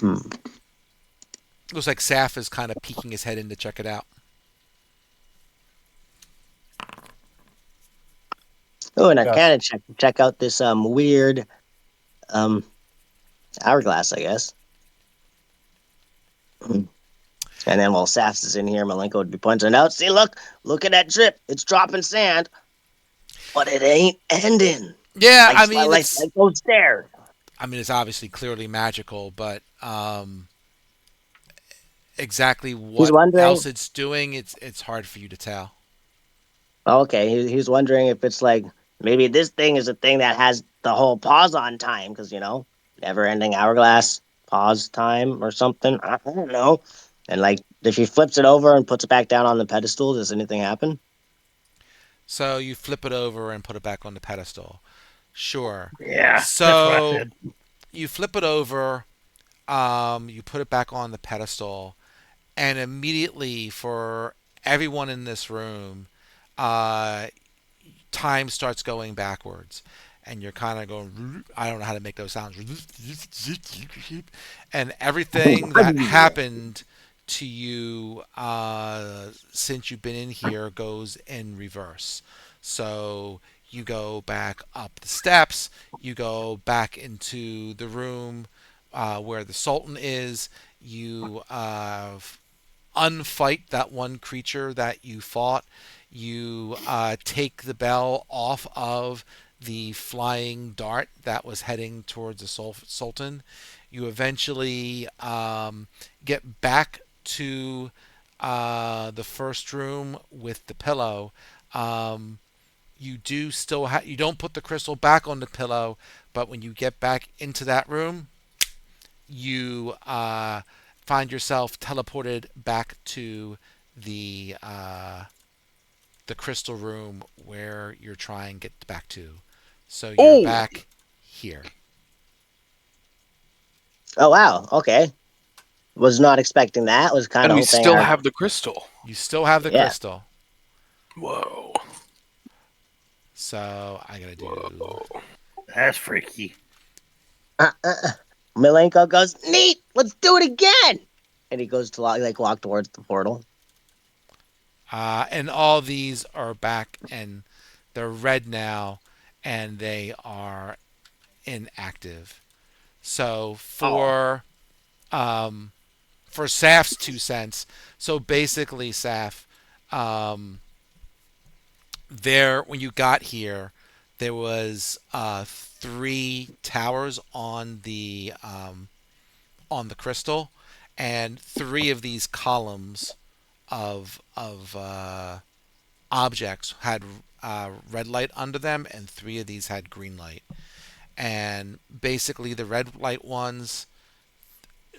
Hmm. Looks like Saf is kind of peeking his head in to check it out. Oh, and I Yes. kind of check out this weird um hourglass, I guess. Hmm. And then while Safs is in here, Malenko would be pointing out, "See, look at that drip. It's dropping sand, but it ain't ending. Yeah, Like those stairs." it's obviously clearly magical, but exactly He's what wondering. else it's doing, it's hard for you to tell. Okay, he's wondering if it's like maybe this thing is a thing that has the whole pause on time because never ending hourglass pause time or something. I don't know. And like if he flips it over and puts it back down on the pedestal, does anything happen? So you flip it over and put it back on the pedestal. Sure. Yeah, that's what I So said. you flip it over, you put it back on the pedestal, and immediately for everyone in this room, uh, time starts going backwards. And you're kind of going, I don't know how to make those sounds. And everything that happened to you since you've been in here goes in reverse. So You go back up the steps. You go back into the room where the Sultan is. You unfight that one creature that you fought. You take the bell off of the flying dart that was heading towards the Sultan. You eventually get back to the first room with the pillow. Um, you don't put the crystal back on the pillow, but when you get back into that room, you find yourself teleported back to the uh, the crystal room where you're trying to get back to. So you're Oh, back here. Oh wow. Okay. Was not expecting that. Was kind and of we hoping still I. have the crystal. You still have the Yeah. crystal. Whoa. So I gotta do. Whoa. That's freaky. Uh. Milenko goes, neat. Let's do it again. And he goes to walk towards the portal. And all these are back and they're red now, and they are inactive. So Oh, um, for Saf's 2 cents, so basically, Saf, um, there when you got here, there was 3 towers on the crystal, and 3 of these columns of objects had red light under them, and 3 of these had green light. And basically, the red light ones,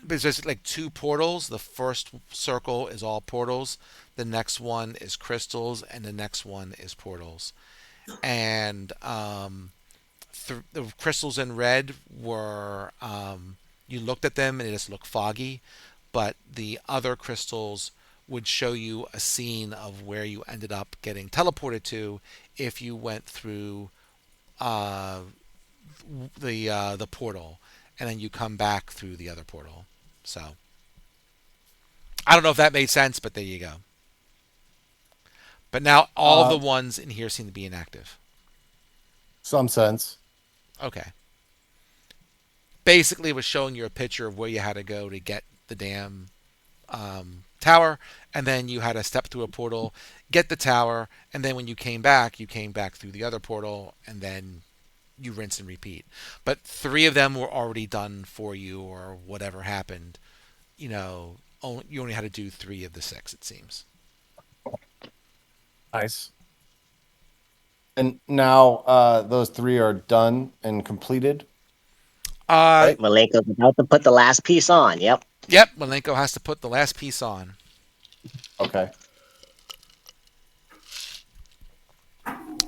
there's just like 2 portals. The first circle is all portals. The next one is crystals, and the next one is portals. And the crystals in red were you looked at them and it just looked foggy, but the other crystals would show you a scene of where you ended up getting teleported to if you went through uh, the portal, and then you come back through the other portal. So I don't know if that made sense, but there you go. But now all of Uh, the ones in here seem to be inactive. some sense. Okay. Basically, it was showing you a picture of where you had to go to get the damn tower, and then you had to step through a portal, get the tower, and then when you came back through the other portal, and then you rinse and repeat. But 3 of them were already done for you, or whatever happened. You only had to do 3 of the 6, it seems. Nice. And now those 3 are done and completed, Uh, right? Malenko's about to put the last piece on. Yep. yep. Malenko has to put the last piece on, Okay.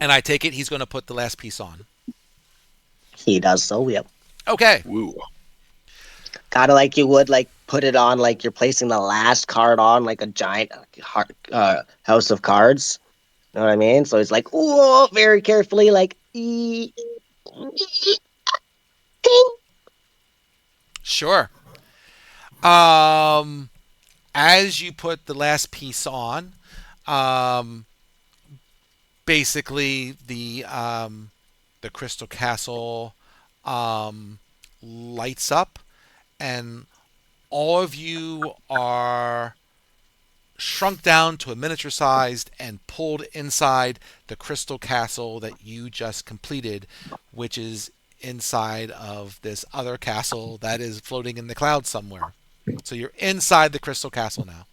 and I take it he's going to put the last piece on. He does so. Yep. Okay. Woo. Kind of like you would put it on like you're placing the last card on like a giant house of cards. You know what I mean? So he's like, whoa, very carefully, like, ting. Sure. Um, as you put the last piece on, um, basically the crystal castle um, lights up, and all of you are shrunk down to a miniature sized and pulled inside the crystal castle that you just completed, which is inside of this other castle that is floating in the clouds somewhere. So you're inside the crystal castle now.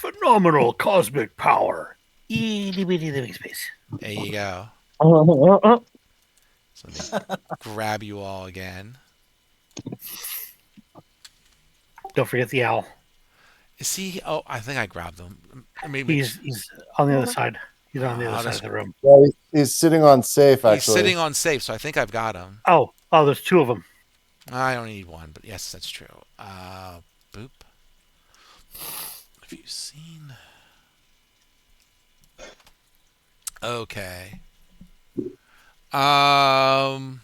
phenomenal cosmic power. Itty bitty living space. There you go. So let me grab you all again. Don't forget the owl. Is he? Oh, I think I grabbed him. Maybe He's on the other side. He's on the other I'll side just- of the room. Yeah, he's sitting on safe, he's actually. sitting on safe, so I think I've got him. Oh, there's 2 of them. I don't need one, but yes, that's true. Boop. Have you seen? Okay. Um.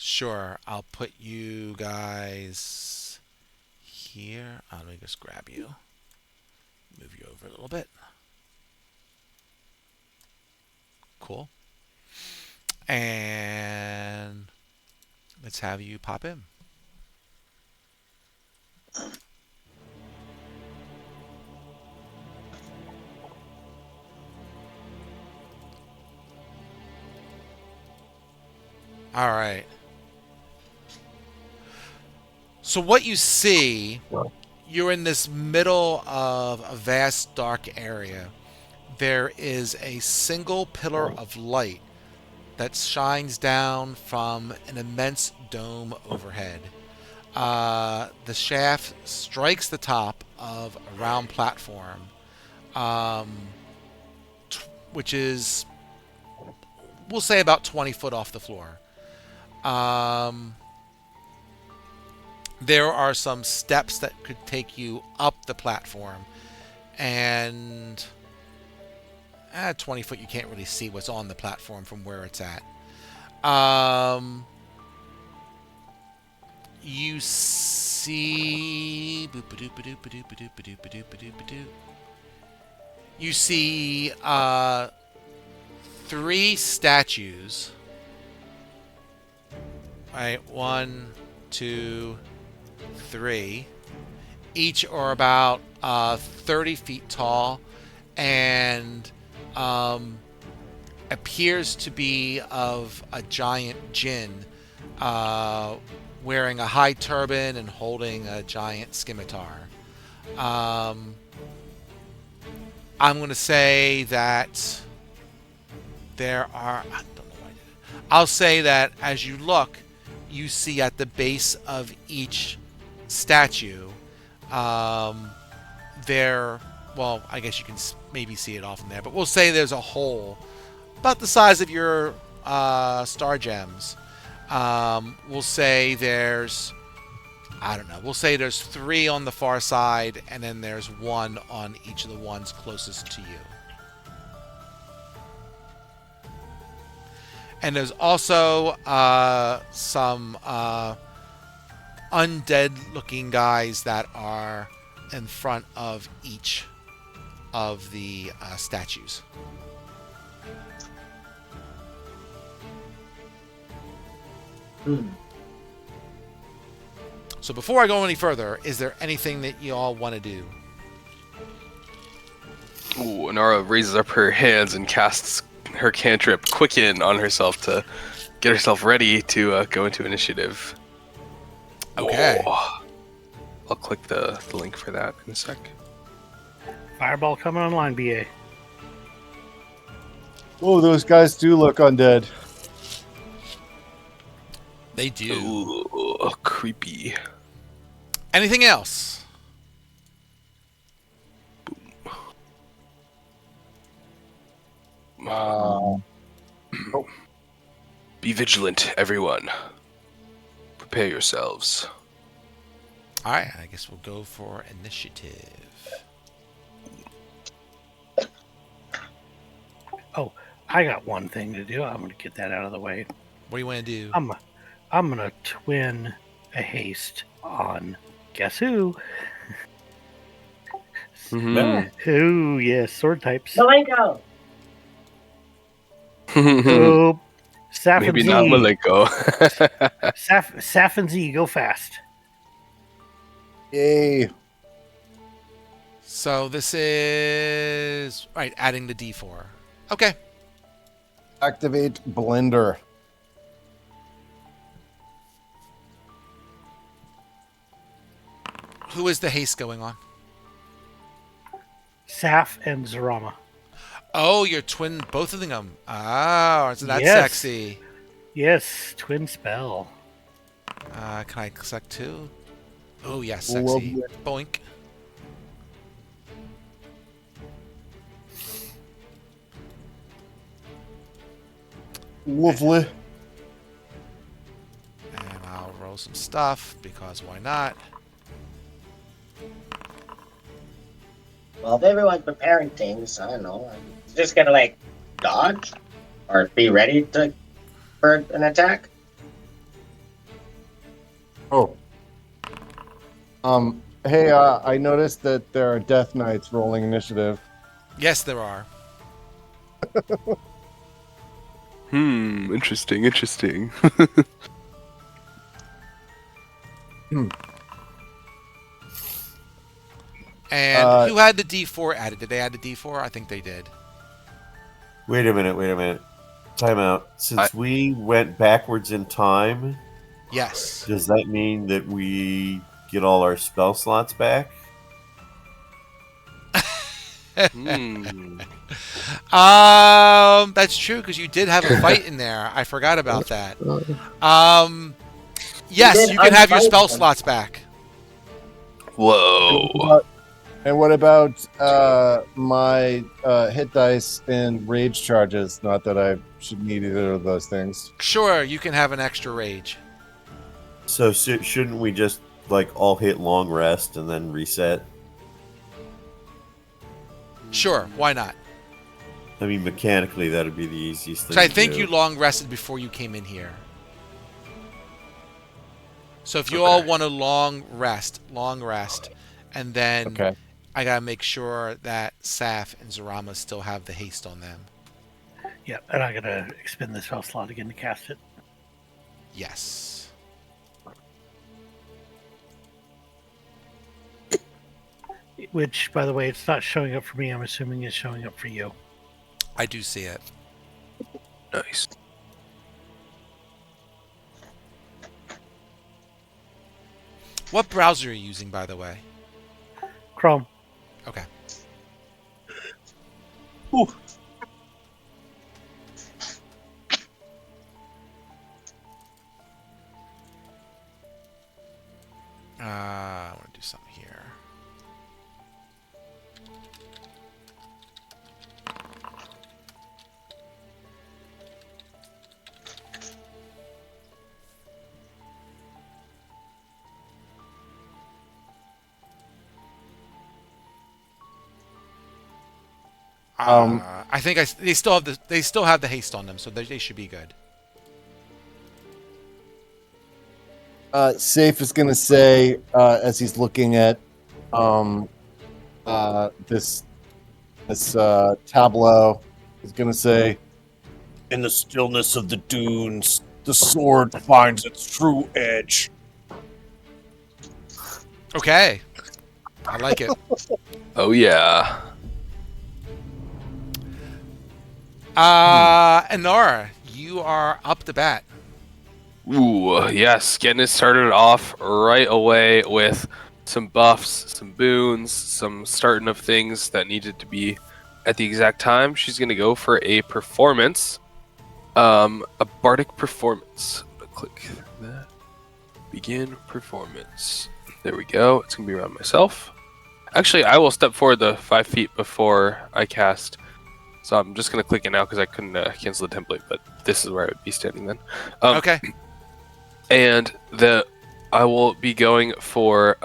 Sure, I'll put you guys here. Let me just grab you. Move you over a little bit. Cool. And let's have you pop in. All right. So what you see, you're in this middle of a vast dark area. There is a single pillar of light that shines down from an immense dome overhead. The shaft strikes the top of a round platform, um, which is, we'll say, about 20 foot off the floor. There are some steps that could take you up the platform, and at 20 foot, you can't really see what's on the platform from where it's at. You see. You see 3 statues. Right, 1, 2, 3. Each are about 30 feet tall and appears to be of a giant djinn wearing a high turban and holding a giant scimitar. I'm going to say that there are... I don't know why I did it. I'll say that as you look, you see at the base of each statue, there... Well, I guess you can maybe see it off in there, but we'll say there's a hole about the size of your star gems. We'll say there's... I don't know. We'll say there's 3 on the far side, and then there's 1 on each of the ones closest to you. And there's also some undead-looking guys that are in front of each of the statues. So before I go any further, is there anything that you all want to do? Ooh, Nara raises up her hands and casts her cantrip Quicken on herself to get herself ready to go into initiative. Okay. Oh. I'll click the link for that in a sec. Fireball coming online, BA. Oh, those guys do look undead. They do. Ooh, creepy. Anything else? Be vigilant, everyone. Prepare yourselves. All right, I guess we'll go for initiative. Oh, I got one thing to do. I'm going to get that out of the way. What do you want to do? I'm going to twin a haste on guess who? Mm-hmm. Who? Yes, sword types. Malenko! Oh, Saf Maybe and not Z. Malenko. Saf and Z, go fast. Yay. So this is... Right, adding the D4. Okay. Activate Blender. Who is the haste going on? Saf and Zarama. Oh, you're twin both of them. Oh, so that's Yes. sexy. Yes, twin spell. Can I select 2? Oh, yes, sexy. Lovely. Boink. Lovely. And I'll roll some stuff, because why not? Well, if everyone's preparing things, I don't know. I'm just gonna like dodge or be ready for an attack. Oh, hey, I noticed that there are Death Knights rolling initiative. Yes, there are. Interesting, interesting. Hmm. And who had the D4 added? Did they add the D4? I think they did. Wait a minute. Time out. I, Since we went backwards in time, Yes. does that mean that we get all our spell slots back? hmm. That's true because you did have a fight in there. I forgot about that. Yes, did you can have your unfight spell them. slots back. Whoa. And what about my hit dice and rage charges? Not that I should need either of those things. Sure, you can have an extra rage. So shouldn't we just like all hit long rest and then reset? Sure, why not? I mean, mechanically, that'd be the easiest thing So I to think do. you long rested before you came in here. So if you all Okay. want a long rest, and then Okay. I gotta make sure that Saf and Zarama still have the haste on them. Yeah, and I'm gonna expend the spell slot again to cast it. Yes. Which, by the way, it's not showing up for me. I'm assuming it's showing up for you. I do see it. Nice. What browser are you using, by the way? Chrome. Okay. I want to do something here. I think they still have the haste on them, so they should be good. Safe is going to say, as he's looking at um, this tableau, he's going to say, "In the stillness of the dunes, the sword finds its true edge." Okay. I like it. Oh yeah. Anora, you are up to bat. Ooh, yes. Getting it started off right away with some buffs, some boons, some starting of things that needed to be at the exact time. She's gonna go for a performance, a bardic performance. I'm gonna click that. Begin performance. There we go. It's gonna be around myself. Actually, I will step forward the 5 feet before I cast. So I'm just gonna click it now because I couldn't cancel the template. But this is where I would be standing then. Okay. And I will be going for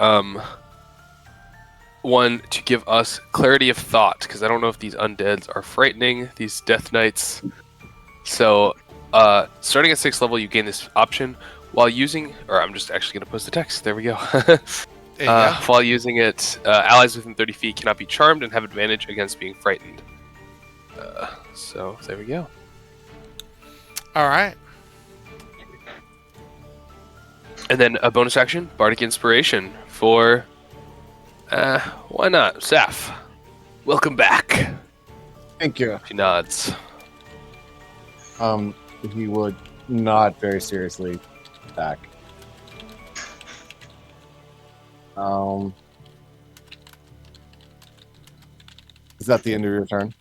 one to give us clarity of thought, because I don't know if these undeads are frightening, these death knights. So starting at 6th level, you gain this option while using, or I'm just actually going to post the text. There we go. There you go. While using it, allies within 30 feet cannot be charmed and have advantage against being frightened. So there we go. All right. And then a bonus action, Bardic Inspiration for, why not, Saf. Welcome back. Thank you. She nods. He would nod very seriously back. Is that the end of your turn?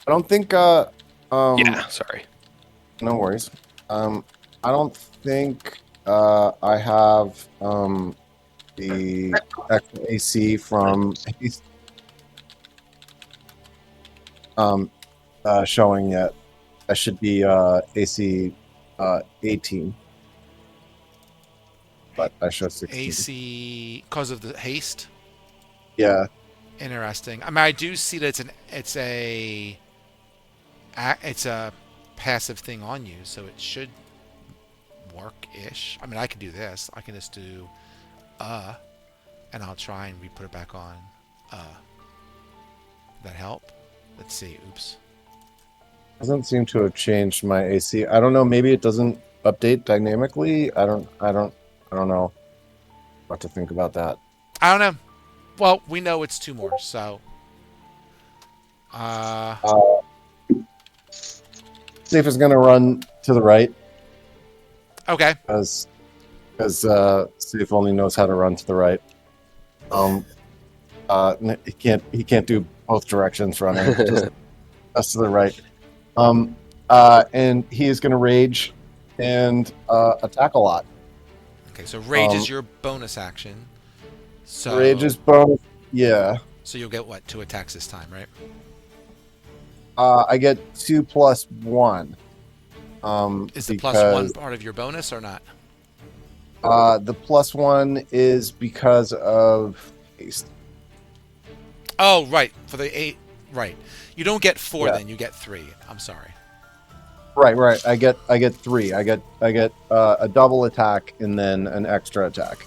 I don't think. Yeah, sorry. No worries. I don't think I have the extra AC from showing yet. That should be AC 18, but I show 16. AC because of the haste. Yeah. Interesting. I mean, I do see that it's a passive thing on you, so it should work-ish. I mean, I can do this. I can just do, and I'll try and re-put it back on. That help? Let's see. Oops. Doesn't seem to have changed my AC. I don't know. Maybe it doesn't update dynamically. I don't know what to think about that. I don't know. Well, we know it's 2 more, so. Safe is going to run to the right Okay. because Safe only knows how to run to the right. He can't do both directions running. Just to the right. And he is going to rage and attack a lot. Okay, so rage is your bonus action. So Rage is bonus. Yeah. So you'll get what? 2 attacks this time, right? I get 2 plus 1. Is the plus 1 part of your bonus or not? The plus 1 is because of haste. Oh, right. For the 8. Right. You don't get 4 Yeah. then. You get 3. I'm sorry. Right. I get 3. I get a double attack and then an extra attack.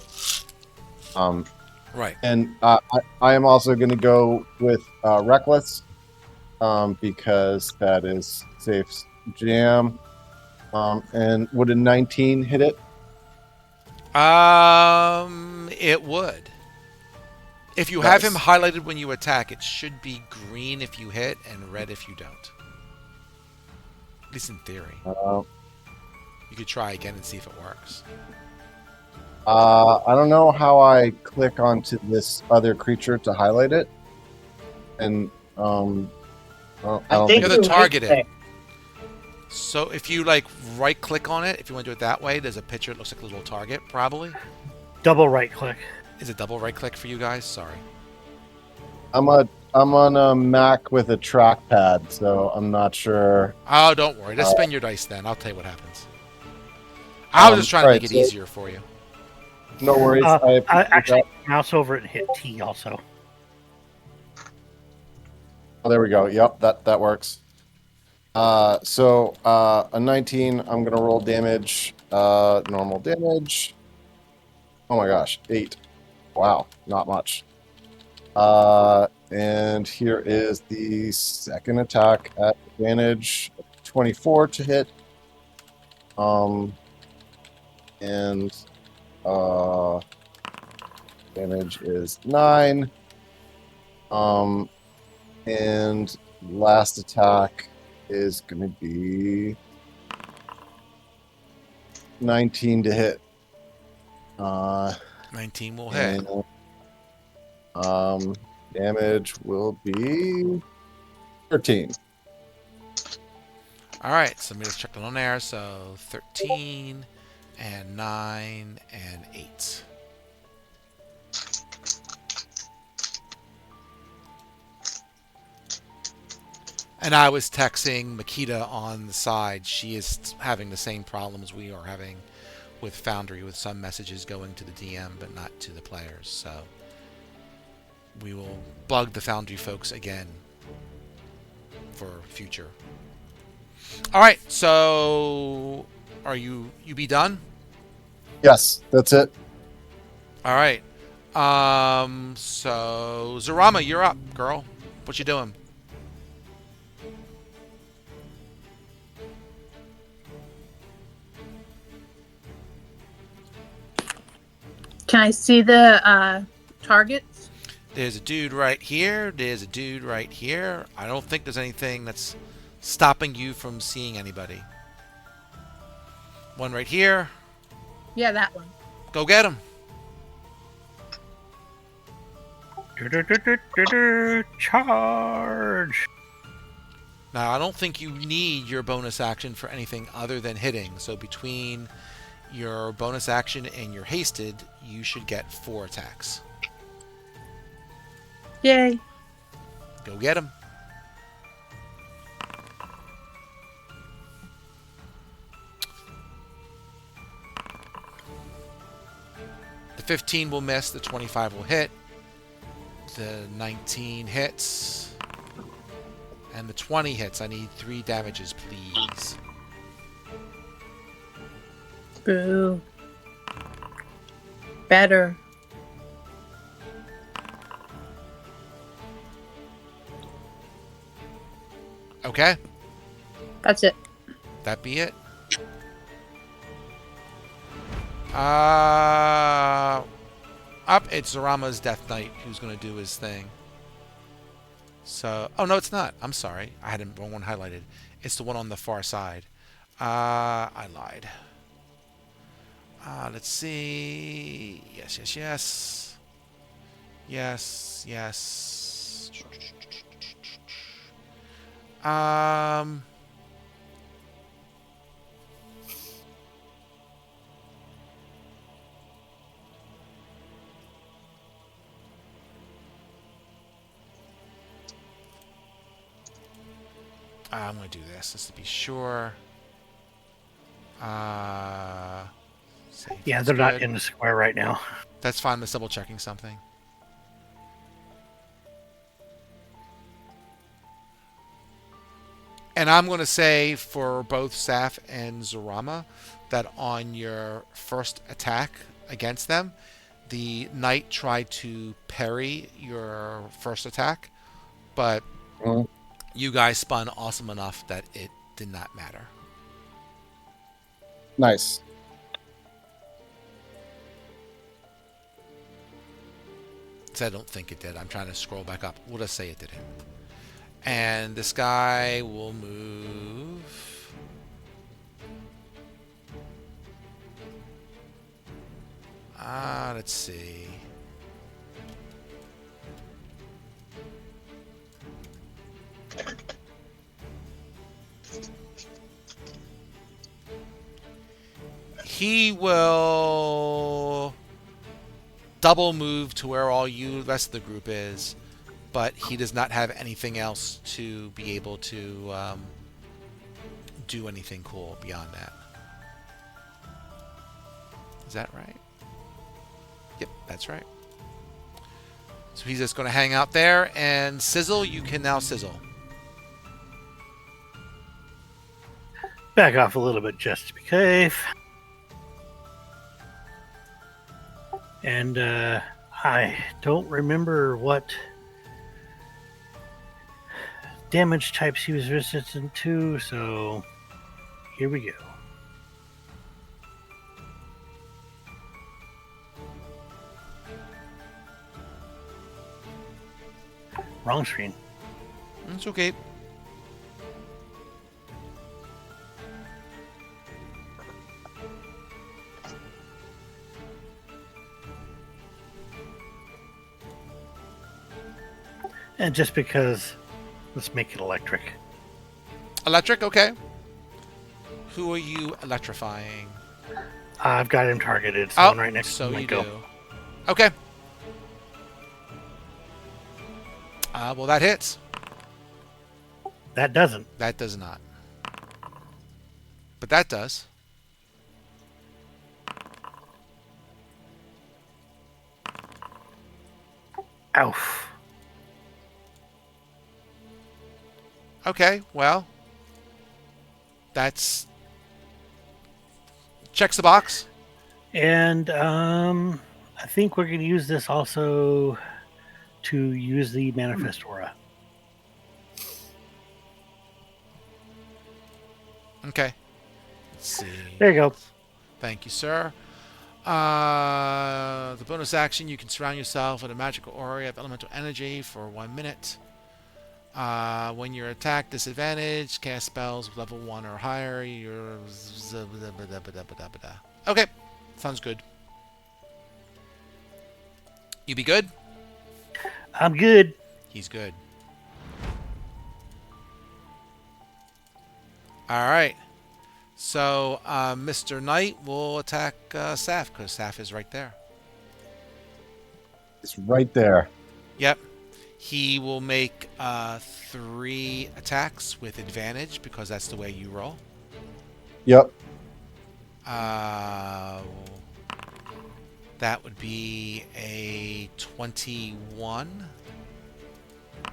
Right. And I am also going to go with Reckless, because that is Safe's jam. And would a 19 hit it? It would. If you Nice. have him highlighted when you attack, it should be green if you hit and red if you don't. At least in theory. You could try again and see if it works. I don't know how I click onto this other creature to highlight it. And I don't think You're the you target right it. So if you like right click on it, if you want to do it that way, there's a picture. It looks like a little target, probably. Double right click. Is it double right click for you guys? Sorry. I'm on a Mac with a trackpad, so I'm not sure. Oh, don't worry. Just spin your dice then. I'll tell you what happens. I was just trying to make it easier for you. No worries. I actually mouse over it and hit T also. Oh, there we go. Yep, that works. So a 19. I'm gonna roll damage. Normal damage. Oh my gosh, 8. Wow, not much. And here is the second attack at advantage. 24 to hit. And damage is 9. And last attack is going to be 19 to hit. 19 will hit. And, damage will be 13. All right, so let me just check that on there. So 13 and 9 and 8. And I was texting Makita on the side. She is having the same problems we are having with Foundry, with some messages going to the DM but not to the players. So we will bug the Foundry folks again for future. All right, so are you be done? Yes, that's it. All right. So Zarama, you're up, girl. What you doing? Can I see the targets? There's a dude right here. There's a dude right here. I don't think there's anything that's stopping you from seeing anybody. One right here. Yeah, that one. Go get him. Charge! Now, I don't think you need your bonus action for anything other than hitting. So between your bonus action and your hasted, you should get 4 attacks. Yay. Go get him. The 15 will miss. The 25 will hit. The 19 hits. And the 20 hits. I need 3 damages, please. Boo. Better. Okay, That's it. that be it. Up, it's Zarama's Death Knight who's going to do his thing. So, oh no, it's not. I'm sorry, I had the wrong one highlighted. It's the one on the far side. I lied. Let's see. Yes. Um. I'm going to do this just to be sure. Save. Yeah, That's they're not good. in the square right now. That's fine. I'm just double checking something. And I'm going to say for both Saf and Zarama that on your first attack against them, the knight tried to parry your first attack, but Mhm. you guys spun awesome enough that it did not matter. Nice. So I don't think it did. I'm trying to scroll back up. We'll just say it didn't. And this guy will move. Let's see. He will double move to where all you the rest of the group is, but he does not have anything else to be able to do anything cool beyond that. Is that right? Yep, that's right. So he's just going to hang out there, and Sizzle, you can now sizzle. Back off a little bit just to be safe. And I don't remember what damage types he was resistant to, so here we go. Wrong screen. It's okay. And just because, let's make it electric. Electric, okay. Who are you electrifying? I've got him targeted. It's the one right next so to my you go. do. Okay. Well, that hits. That doesn't. That does not. But that does. Oof. Okay, well, that's checks the box. And I think we're going to use this also to use the manifest aura. Okay. Let's see. There you go. Thank you, sir. The bonus action, you can surround yourself with a magical aura of elemental energy for 1 minute. When you're attacked, disadvantage, cast spells with level 1 or higher. Okay, sounds good. You be good? I'm good. He's good. All right. So Mr. Knight will attack Saf because Saf is right there. It's right there. Yep. He will make 3 attacks with advantage because that's the way you roll. Yep. That would be a 21.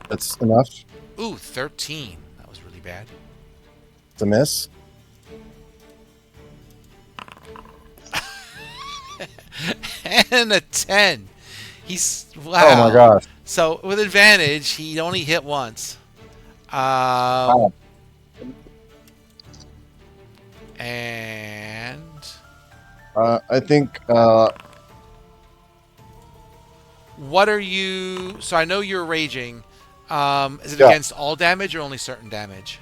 That's enough. Ooh, 13. That was really bad. It's a miss. and a 10. He's Oh my wow. gosh. So with advantage, he only hit once. Wow. And I think what are you? So I know you're raging. Is it yeah. against all damage or only certain damage?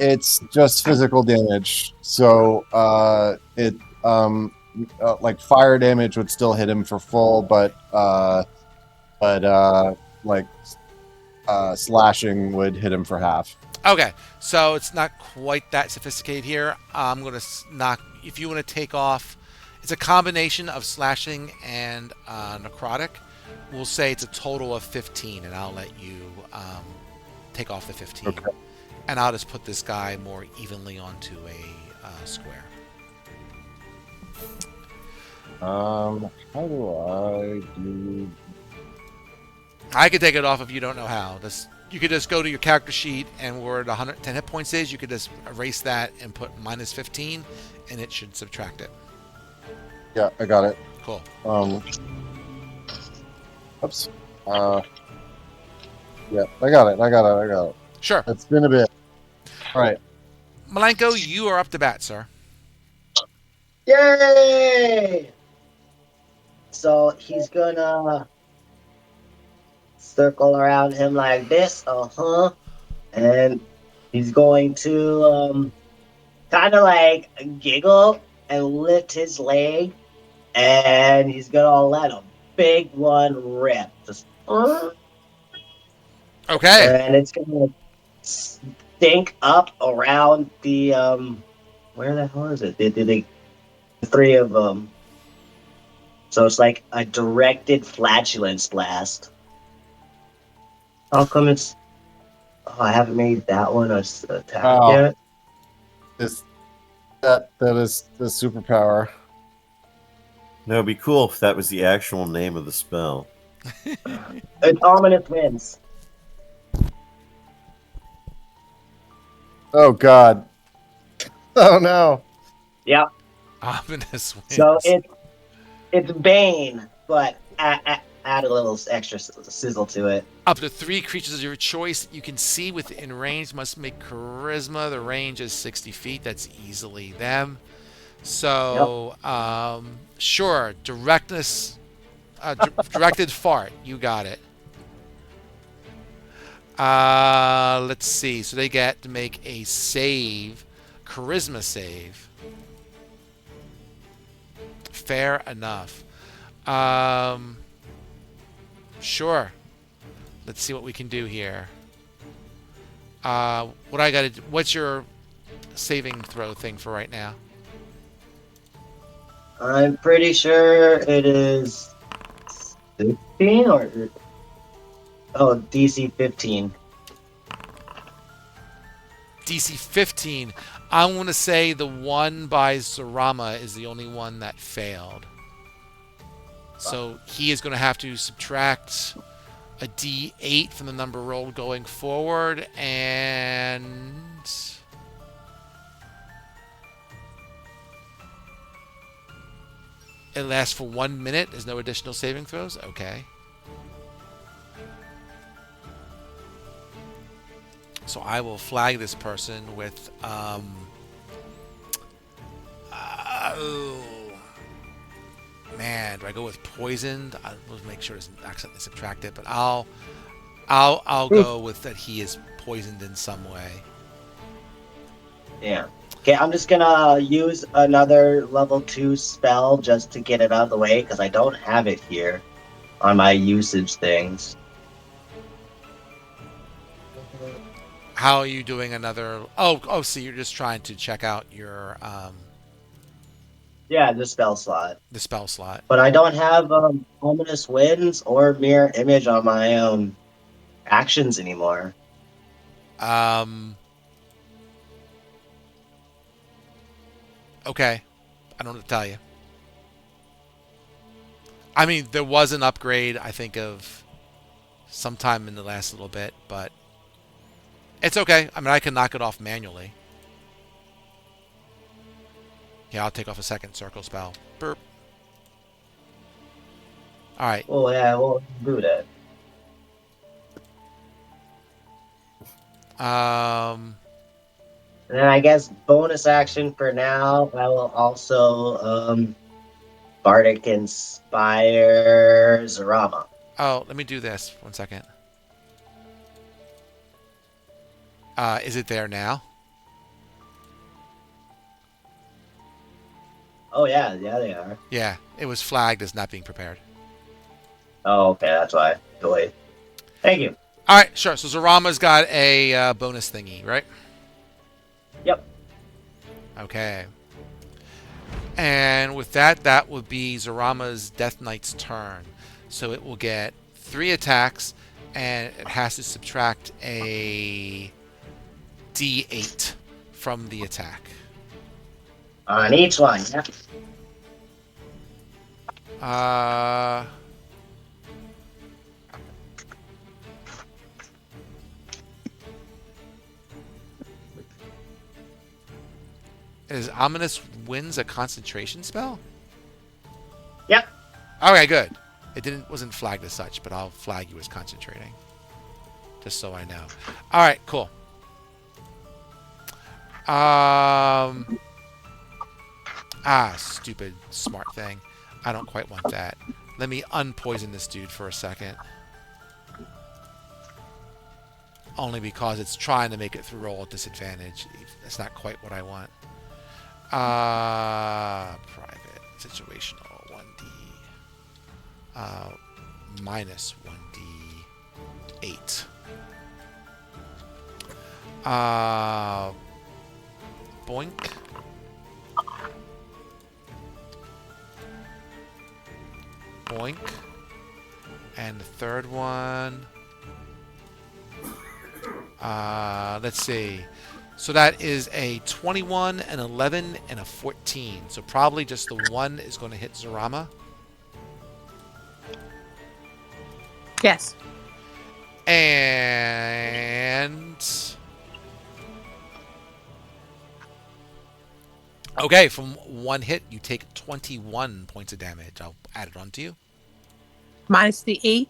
It's just physical damage. So it like fire damage would still hit him for full, but like slashing would hit him for half. Okay, so it's not quite that sophisticated here. I'm gonna knock. If you want to take off, it's a combination of slashing and necrotic. We'll say it's a total of 15, and I'll let you take off the 15, Okay. and I'll just put this guy more evenly onto a square. How do I do? I could take it off if you don't know how. You could just go to your character sheet, and where the 110 hit points is, you could just erase that and put minus 15, and it should subtract it. Yeah, I got it. Cool. Oops. Yeah, I got it. Sure. It's been a bit. All right. Malenko, you are up to bat, sir. Yay! So he's gonna circle around him like this, and he's going to kind of like giggle and lift his leg, and he's gonna let a big one rip, just Okay. and it's gonna stink up around the where the hell is it? The three of them. So it's like a directed flatulence blast. How come it's? Oh, I haven't made that one a attack Oh. yet. That is the superpower. No, it'd be cool if that was the actual name of the spell. It's ominous winds. Oh God. Oh no. Yep. Ominous winds. So it's Bane, but add a little extra sizzle to it. Up to 3 creatures of your choice you can see within range must make charisma. The range is 60 feet. That's easily them. So, sure, directness, directed fart. You got it. Let's see. So they get to make a save, charisma save. Fair enough. Sure. Let's see what we can do here. What I gotta do? What's your saving throw thing for right now? I'm pretty sure it is 16 or DC 15. DC 15. I'm going to say the one by Zarama is the only one that failed. So he is going to have to subtract a D8 from the number rolled going forward, and it lasts for 1 minute. There's no additional saving throws. Okay. So I will flag this person with oh man, do I go with poisoned? I'll make sure it doesn't accidentally subtract it, but I'll go with that he is poisoned in some way. Yeah. Okay, I'm just gonna use another level 2 spell just to get it out of the way because I don't have it here on my usage things. How are you doing another? Oh, so you're just trying to check out your Yeah, the spell slot. the spell slot. But I don't have ominous winds or mirror image on my actions anymore. Okay, I don't know what to tell you. I mean, there was an upgrade, I think, of sometime in the last little bit, but it's okay. I mean, I can knock it off manually. Yeah, I'll take off a second circle spell. Burp. All right. Oh yeah, we'll do that. And then I guess bonus action for now, I will also Bardic Inspire Zarama. Oh, let me do this. 1 second. Is it there now? Oh yeah, they are. Yeah, it was flagged as not being prepared. Oh, okay, that's why. Delayed. Thank you. All right, sure. So Zarama's got a bonus thingy, right? Yep. Okay. And with that, that would be Zarama's Death Knight's turn. So it will get 3 attacks, and it has to subtract a D8 from the attack. On each one, yeah. Is Ominous Winds a concentration spell? Yep. Okay, good. It wasn't flagged as such, but I'll flag you as concentrating. Just so I know. Alright, cool. Stupid smart thing. I don't quite want that. Let me unpoison this dude for a second. Only because it's trying to make it through roll at disadvantage. That's not quite what I want. Private. Situational. 1D. Minus 1D8. Boink. Boink. And the third one. Let's see. So that is a 21, an 11, and a 14. So probably just the one is going to hit Zarama. Yes. And... okay, from one hit, you take 21 points of damage. I'll add it on to you. Minus the 8.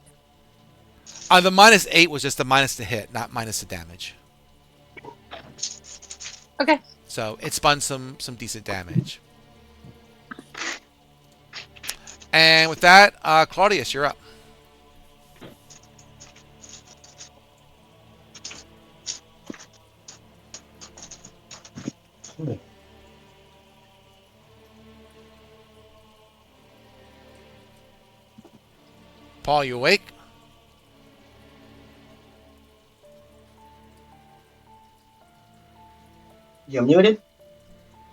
The -8 was just the minus the hit, not minus the damage. Okay. So it spun some decent damage. And with that, Claudius, you're up. Paul, you awake? You muted?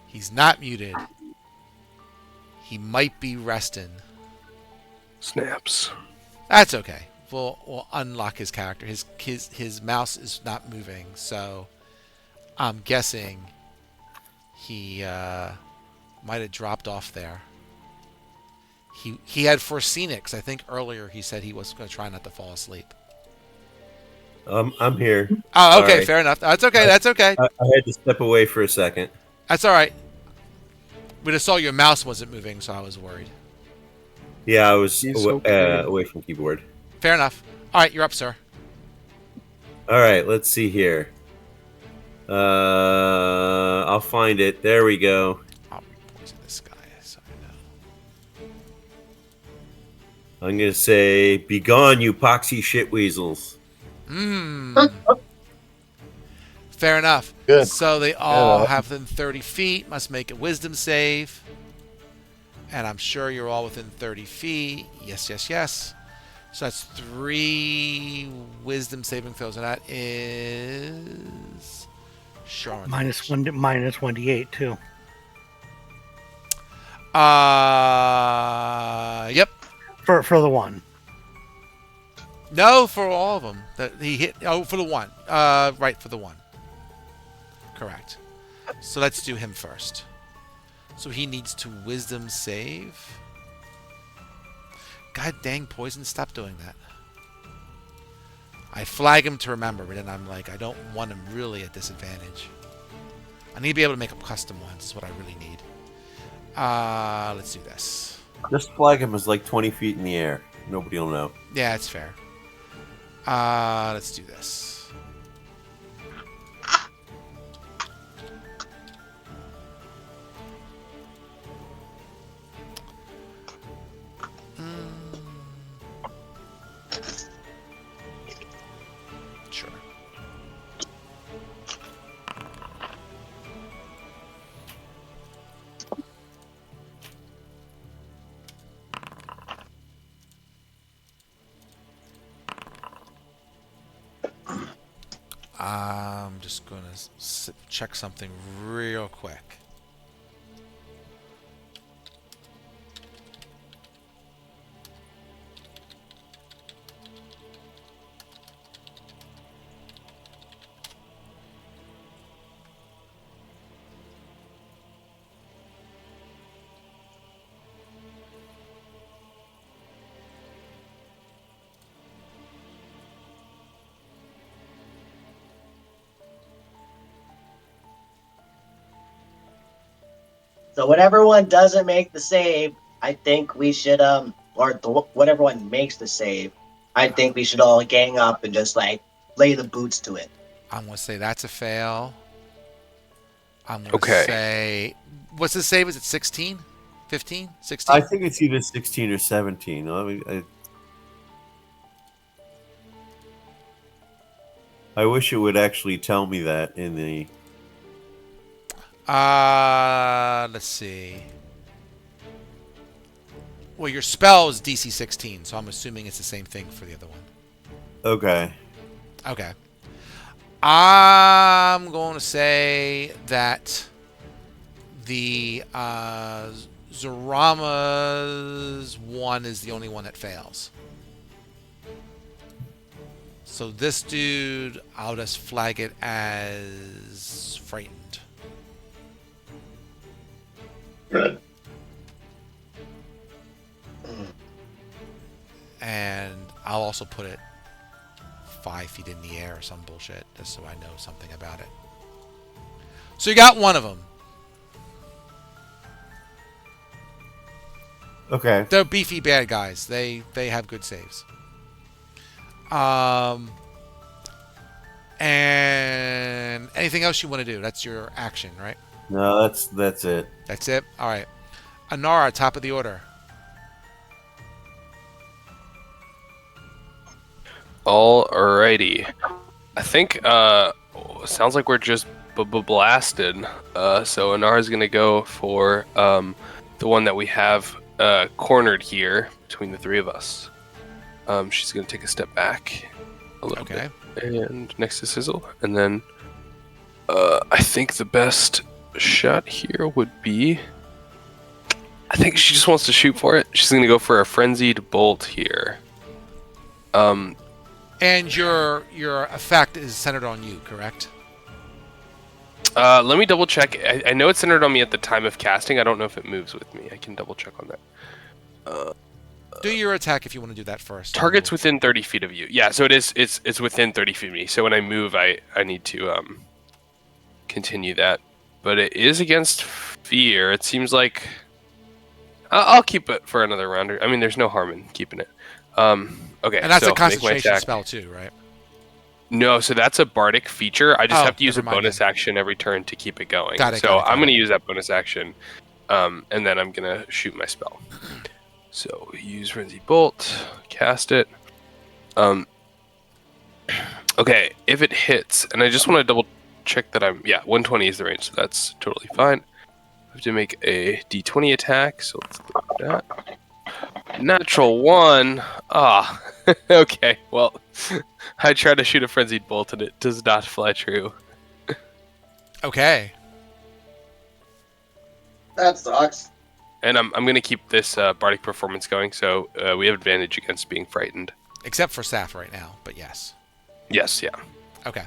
He's not muted. He might be resting. Snaps. That's okay. We'll unlock his character. His mouse is not moving, so I'm guessing he might have dropped off there. He had foreseen it, because I think earlier he said he was going to try not to fall asleep. I'm here. Oh, okay, Sorry. fair enough. That's okay. That's okay. I had to step away for a second. That's all right. We just saw your mouse wasn't moving, so I was worried. Yeah, I was He's okay. away from keyboard. Fair enough. All right, you're up, sir. All right, let's see here. I'll find it. There we go. I'll poison this guy, so I know. I'm gonna say, "Begone, you poxy shit weasels." Fair enough. Good. So they all Yeah. have within 30 feet, must make a wisdom save. And I'm sure you're all within 30 feet. Yes, yes, yes. So that's 3 wisdom saving throws. And that is... sure. Minus 1d8 too. Yep. For the one. No, for all of them. He hit... oh, for the one. Right, for the one. Correct. So let's do him first. So he needs to wisdom save. God dang, poison, stop doing that. I flag him to remember, but then I'm like, I don't want him really at disadvantage. I need to be able to make up custom ones, is what I really need. Let's do this. Just flag him as like 20 feet in the air. Nobody will know. Yeah, it's fair. Let's do this. Sure. I'm just going to check something real quick. So whatever one doesn't make the save, I think we should whatever one makes the save, I think we should all gang up and just like lay the boots to it. I'm going to say that's a fail. I'm going to Okay. say, what's the save? Is it 16? 15? 16? I think it's either 16 or 17. I wish it would actually tell me that in the. Let's see. Well, your spell is DC 16, so I'm assuming it's the same thing for the other one. Okay. Okay. I'm going to say that the Zorama's one is the only one that fails. So this dude, I'll just flag it as frightened. Good. And I'll also put it 5 feet in the air or some bullshit, just so I know something about it. So you got one of them. Okay. They're beefy bad guys. They have good saves. And anything else you want to do? That's your action, right? No, that's it. That's it? All right. Anara, top of the order. Alrighty. I think sounds like we're just blasted. So Anara's gonna go for the one that we have cornered here between the three of us. She's gonna take a step back a little bit and next to Sizzle, and then I think the best shot here would be. I think she just wants to shoot for it. She's gonna go for a frenzied bolt here. And your effect is centered on you, correct? Let me double check. I know it's centered on me at the time of casting. I don't know if it moves with me. I can double check on that. Do your attack if you want to do that first. Target's within 30 feet of you. Yeah, so it is. It's within 30 feet of me. So when I move, I need to continue that. But it is against fear. It seems like I'll keep it for another round. I mean, there's no harm in keeping it. Okay. And that's so a concentration attack. spell too, right? No, so that's a bardic feature. I just have to use a never mind bonus then. action every turn to keep it going. Got it, So got it. I'm going to use that bonus action, and then I'm going to shoot my spell. So use Frenzy Bolt, cast it. Okay, if it hits, and I just want to double check that 120 is the range, so that's totally fine. I have to make a d20 attack, so let's go with that. Natural 1. Okay, well, I tried to shoot a Frenzied Bolt and it does not fly true. Okay. That sucks. And I'm going to keep this bardic performance going, so we have advantage against being frightened. Except for Saf right now, but yes. Yes, yeah. Okay.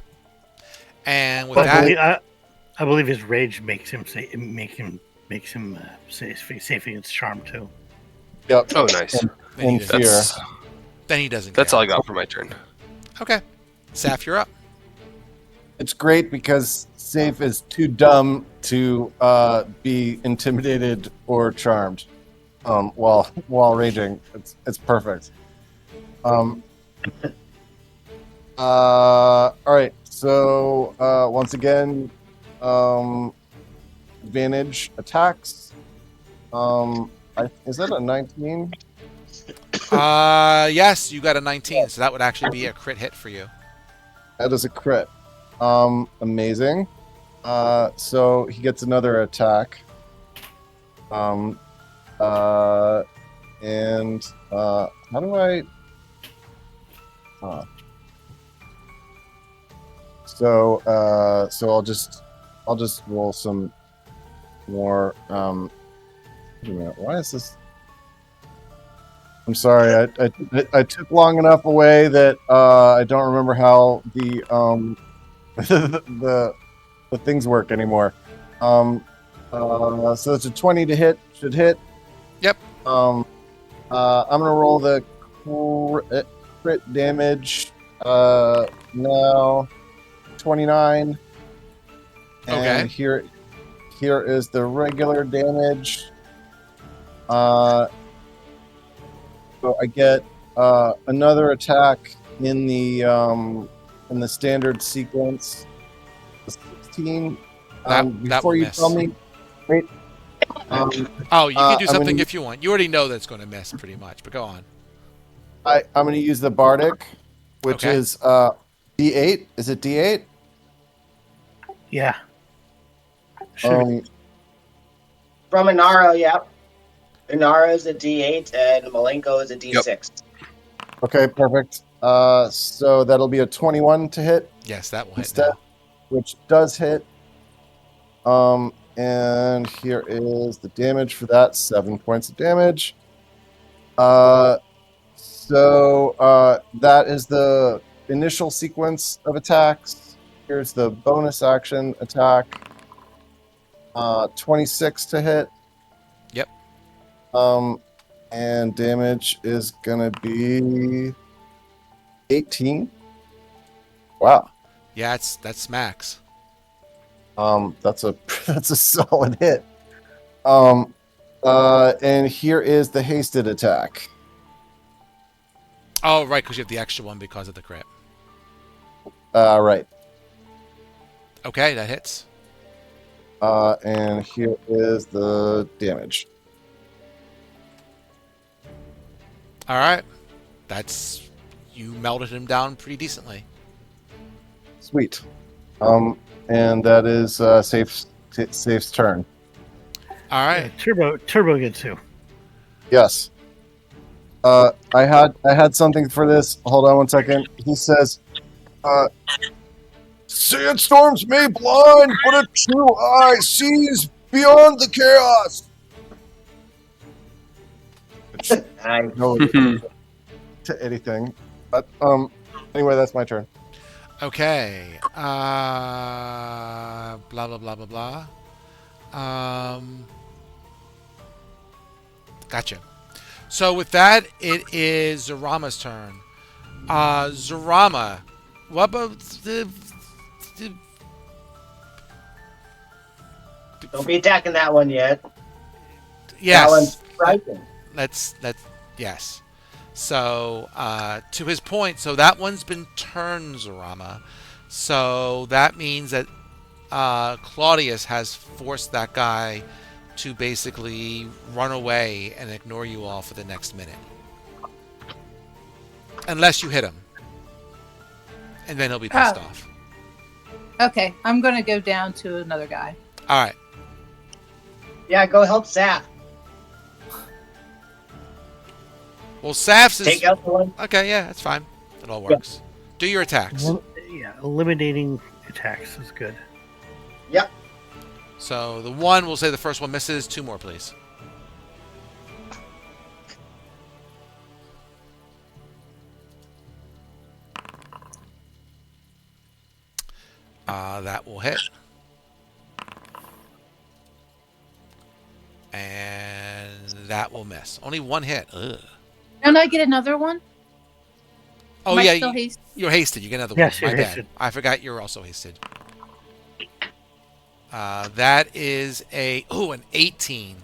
And with But that, I believe his rage makes him safe against charm too. Yep. Oh, nice. In fear. then he doesn't. That's care. all I got for my turn. Okay. Saf, you're up. It's great because Safe is too dumb to be intimidated or charmed while raging. It's perfect. Um. All right. So once again, advantage attacks. Is that a 19? Yes, you got a 19, so that would actually be a crit hit for you. That is a crit. Amazing. So he gets another attack. Um, and how do I? Uh, so I'll just roll some more. Wait a minute. Why is this? I'm sorry. I took long enough away that I don't remember how the the things work anymore. So it's a 20 to hit. Should hit. Yep. I'm gonna roll the crit damage. Now 29, and Okay. here is the regular damage. So I get another attack in the standard sequence. 16. That Before will you tell miss. me, wait. Oh, you can do I'm something gonna if you want. You already know that's going to miss pretty much, but go on. I'm gonna use the bardic, which Okay. is D8. Is it D8? Yeah. Should be. From Inaro, yep. Inaro is a D8 and Malenko is a D6. Okay, perfect. So that'll be a 21 to hit Yes, that will hit instead, now. which does hit. And here is the damage for that, 7 points of damage. So that is the initial sequence of attacks. Here's the bonus action attack. 26 to hit. Yep. And damage is gonna be 18. Wow. Yeah, that's max. That's a that's a solid hit. And here is the hasted attack. Oh, right, because you have the extra one because of the crit. Right. Okay, that hits. And here is the damage. All right. That's you melted him down pretty decently. Sweet. And that is Safe's turn. All right. Turbo gets two. Yes. I had something for this. Hold on one second. He says, "Sandstorms may blind, but a true eye sees beyond the chaos." Which Nice. no to anything, but anyway, that's my turn. Okay. Blah blah blah blah blah. Gotcha. So with that, it is Zarama's turn. Zarama, what about the Don't be attacking that one yet. That one's yes? frightened. Let's yes. So to his point, so that one's been turned, Zarama. So that means that Claudius has forced that guy to basically run away and ignore you all for the next minute. Unless you hit him. And then he'll be pissed off. Okay, I'm gonna go down to another guy. All right. Yeah, go help Saf. Well, Saf's is... Take out the one. Okay, yeah, that's fine. It all works. Do your attacks. Yeah, eliminating attacks is good. Yep. So the one, we'll say the first one misses. 2 more, please. That will hit. And that will miss. Only 1 hit. Ugh. Don't I get another one? Oh, Am I yeah. still hasted? You're hasted. You get another Yes, one. you're My hasted. bad. I forgot you're also hasted. That is an 18.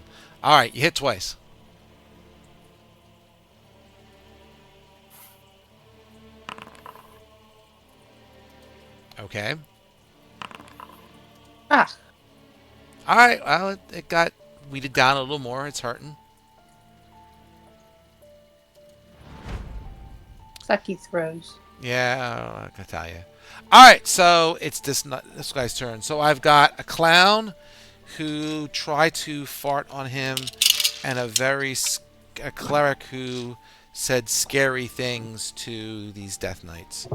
All right, you hit twice. Okay. Ah, All right. Well, it got weeded down a little more. It's hurting. sucky throws. Yeah, I can tell you. All right, so it's this guy's turn. So I've got a clown who tried to fart on him, and a cleric who said scary things to these death knights.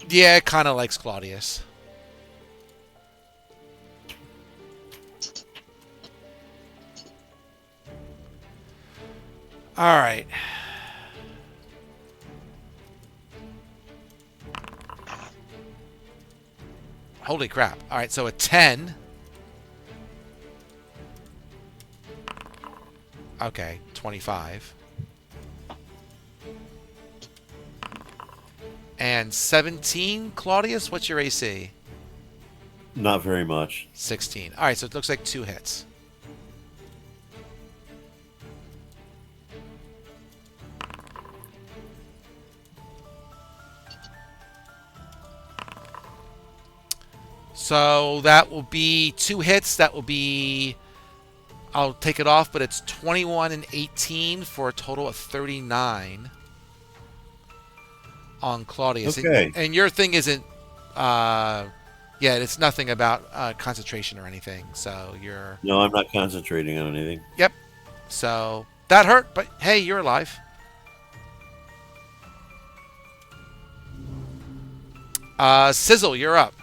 Yeah, it kind of likes Claudius. All right. Holy crap. All right, so a 10. Okay, 25. And 17, Claudius, what's your AC? Not very much. 16. All right, so it looks like 2 hits. So that will be 2 hits. That will be, I'll take it off, but it's 21 and 18 for a total of 39 on Claudius. Okay. And your thing isn't, yeah, it's nothing about concentration or anything. So you're, No, I'm not concentrating on anything. yep. So that hurt, but hey, you're alive. Sizzle, you're up.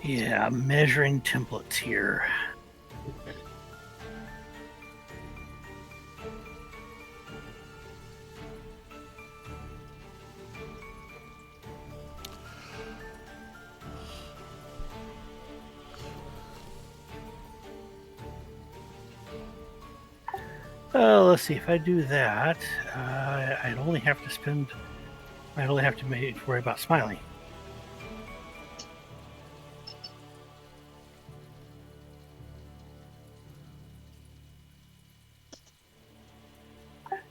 Yeah, measuring templates here. Let's see. If I do that, I'd only have to spend. I'd only have to worry about smiling.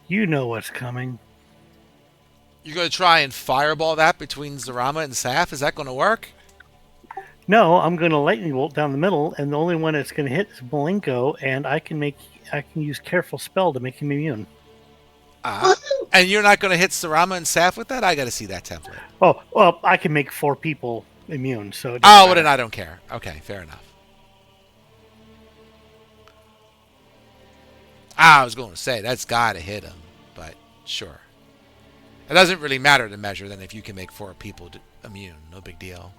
You know what's coming. You're going to try and fireball that between Zarama and Saf? Is that going to work? No, I'm going to lightning bolt down the middle, and the only one that's going to hit is Malenko, and I can use careful spell to make him immune. And you're not going to hit Zarama and Saf with that? I got to see that template. Oh, well, I can make 4 people immune, so it doesn't Oh, well, matter. then I don't care. Okay, fair enough. I was going to say, that's got to hit him, but sure. It doesn't really matter to measure then if you can make 4 people immune. No big deal.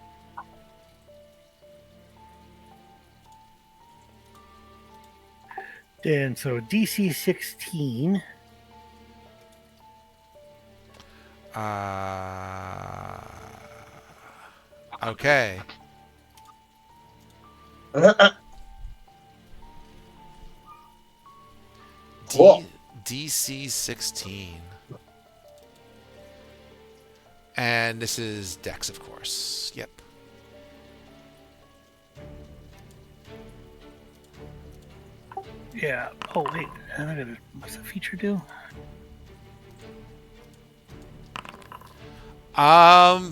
And so DC 16. Okay. Cool. DC 16. And this is Dex, of course. Yep. Yeah. Oh, wait. What's the feature do?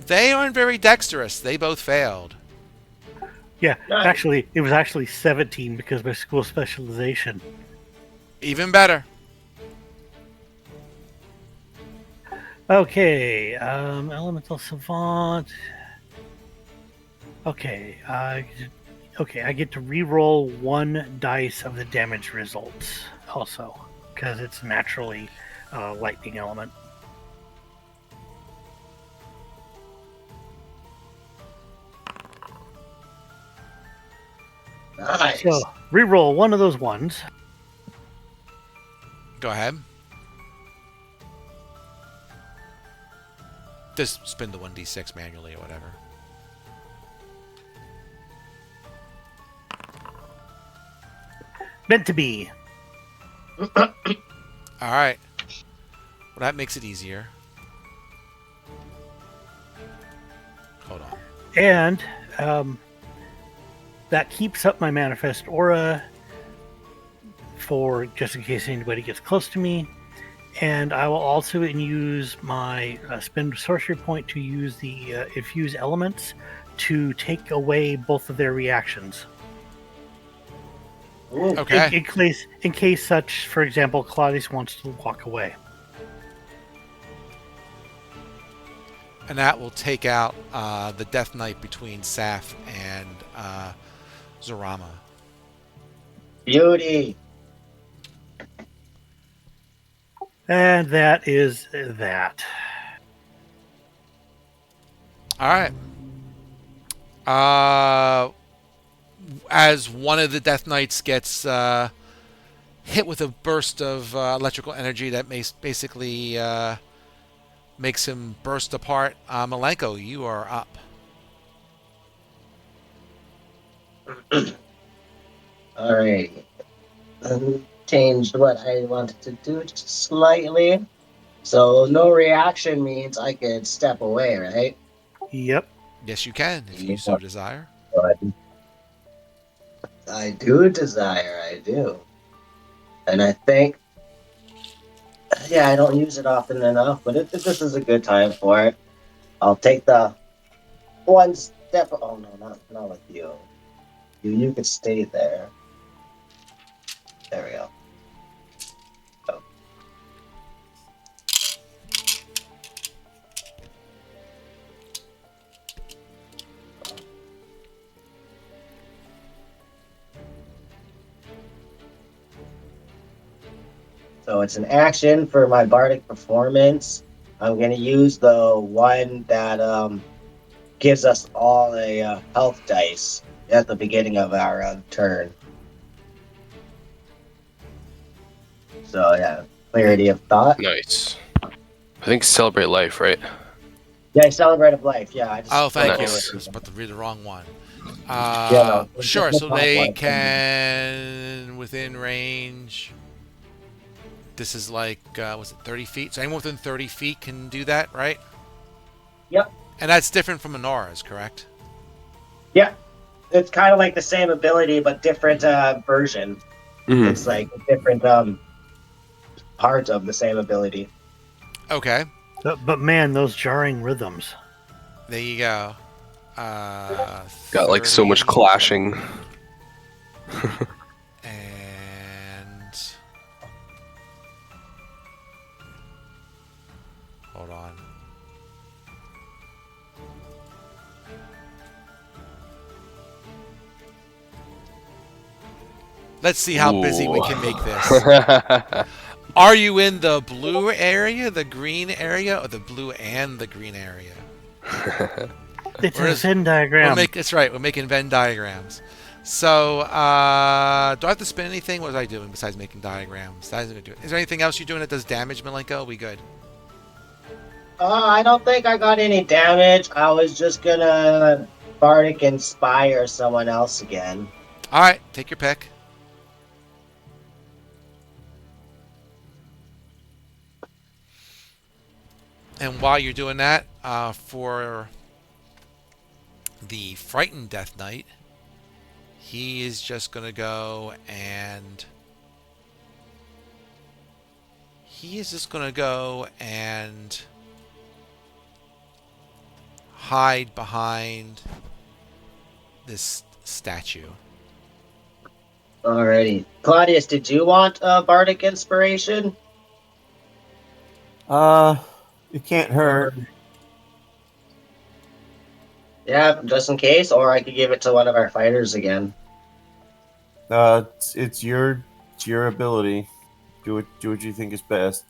They aren't very dexterous. They both failed. Yeah, Nice. actually, it was actually 17 because of my school specialization. Even better. Okay, elemental savant. Okay, I get to re-roll 1 dice of the damage results also because it's naturally lightning element. Nice. So re-roll 1 of those ones. Go ahead. Just spin the 1d6 manually or whatever. Meant to be. All right. Well, that makes it easier. Hold on. And that keeps up my manifest aura for just in case anybody gets close to me. And I will also use my spend sorcery point to use the infuse elements to take away both of their reactions. Ooh. Okay. In case such, for example, Claudius wants to walk away. And that will take out the Death Knight between Saf and Zorama. Beauty. And that is that. All right. As one of the Death Knights gets hit with a burst of electrical energy that basically makes him burst apart, Malenko, you are up. All right. Changed what I wanted to do just slightly. So no reaction means I could step away, right? Yep. Yes, you can, if you Yeah, so desire. but I do desire, I do. And I think, yeah, I don't use it often enough, but this is a good time for it. I'll take the one step. Oh no, not with you. You could stay there. There we go. Oh. So it's an action for my bardic performance. I'm gonna use the one that gives us all a health dice at the beginning of our turn. So yeah, clarity of thought. Nice. I think celebrate life, right? Yeah, celebrate of life. Yeah, I just Oh, thank don't you. know I what was about to read the wrong one. Yeah, no, Sure. the So top they one. can within range. This is like was it 30 feet? So anyone within 30 feet can do that, right? Yep. And that's different from Menora's, correct? Yeah, it's kind of like the same ability but different version. Mhm. It's like a different part of the same ability. Okay. But man, those jarring rhythms. There you go. Got like so much 30 clashing. and hold on. Let's see how busy we can make this. Are you in the blue area, the green area, or the blue and the green area? It's Or a is- Venn diagram. That's right. We're making Venn diagrams. So, do I have to spin anything? What was I doing besides making diagrams? That isn't gonna do it. Is there anything else you're doing that does damage, Malenko? We good? I don't think I got any damage. I was just gonna bardic inspire someone else again. All right, take your pick. And while you're doing that, for the frightened Death Knight, he is just gonna go and hide behind this statue. Alrighty, Claudius, did you want bardic inspiration? It can't hurt. Yeah, just in case, or I could give it to one of our fighters again. It's your ability. Do what you think is best.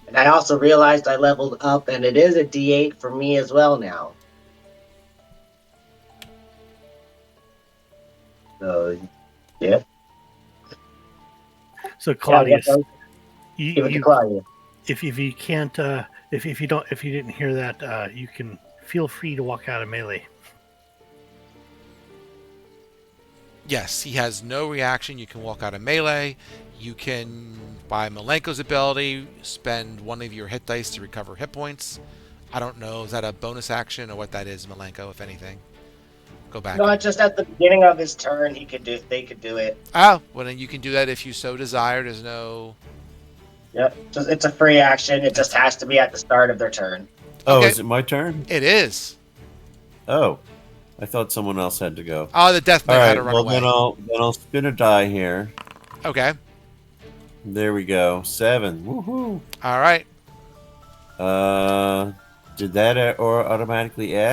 And I also realized I leveled up, and it is a D8 for me as well now. So, yeah. So Claudius, Give it to you Claudius. if you can't if you didn't hear that, you can feel free to walk out of melee. Yes, he has no reaction. You can walk out of melee. You can, by Malenko's ability, spend one of your hit dice to recover hit points. I don't know, is that a bonus action or what that is, Malenko, if anything? go back. Not just at the beginning of his turn. They could do it. Oh, well then you can do that if you so desire. There's no. Yep. It's a free action. It just That's- has to be at the start of their turn. Oh, Okay. is it my turn? It is. Oh, I thought someone else had to go. Oh, the Death All Knight had right, to run well away. then I'll spin a die here. Okay. There we go. 7. Woohoo! All right. Did that or automatically add?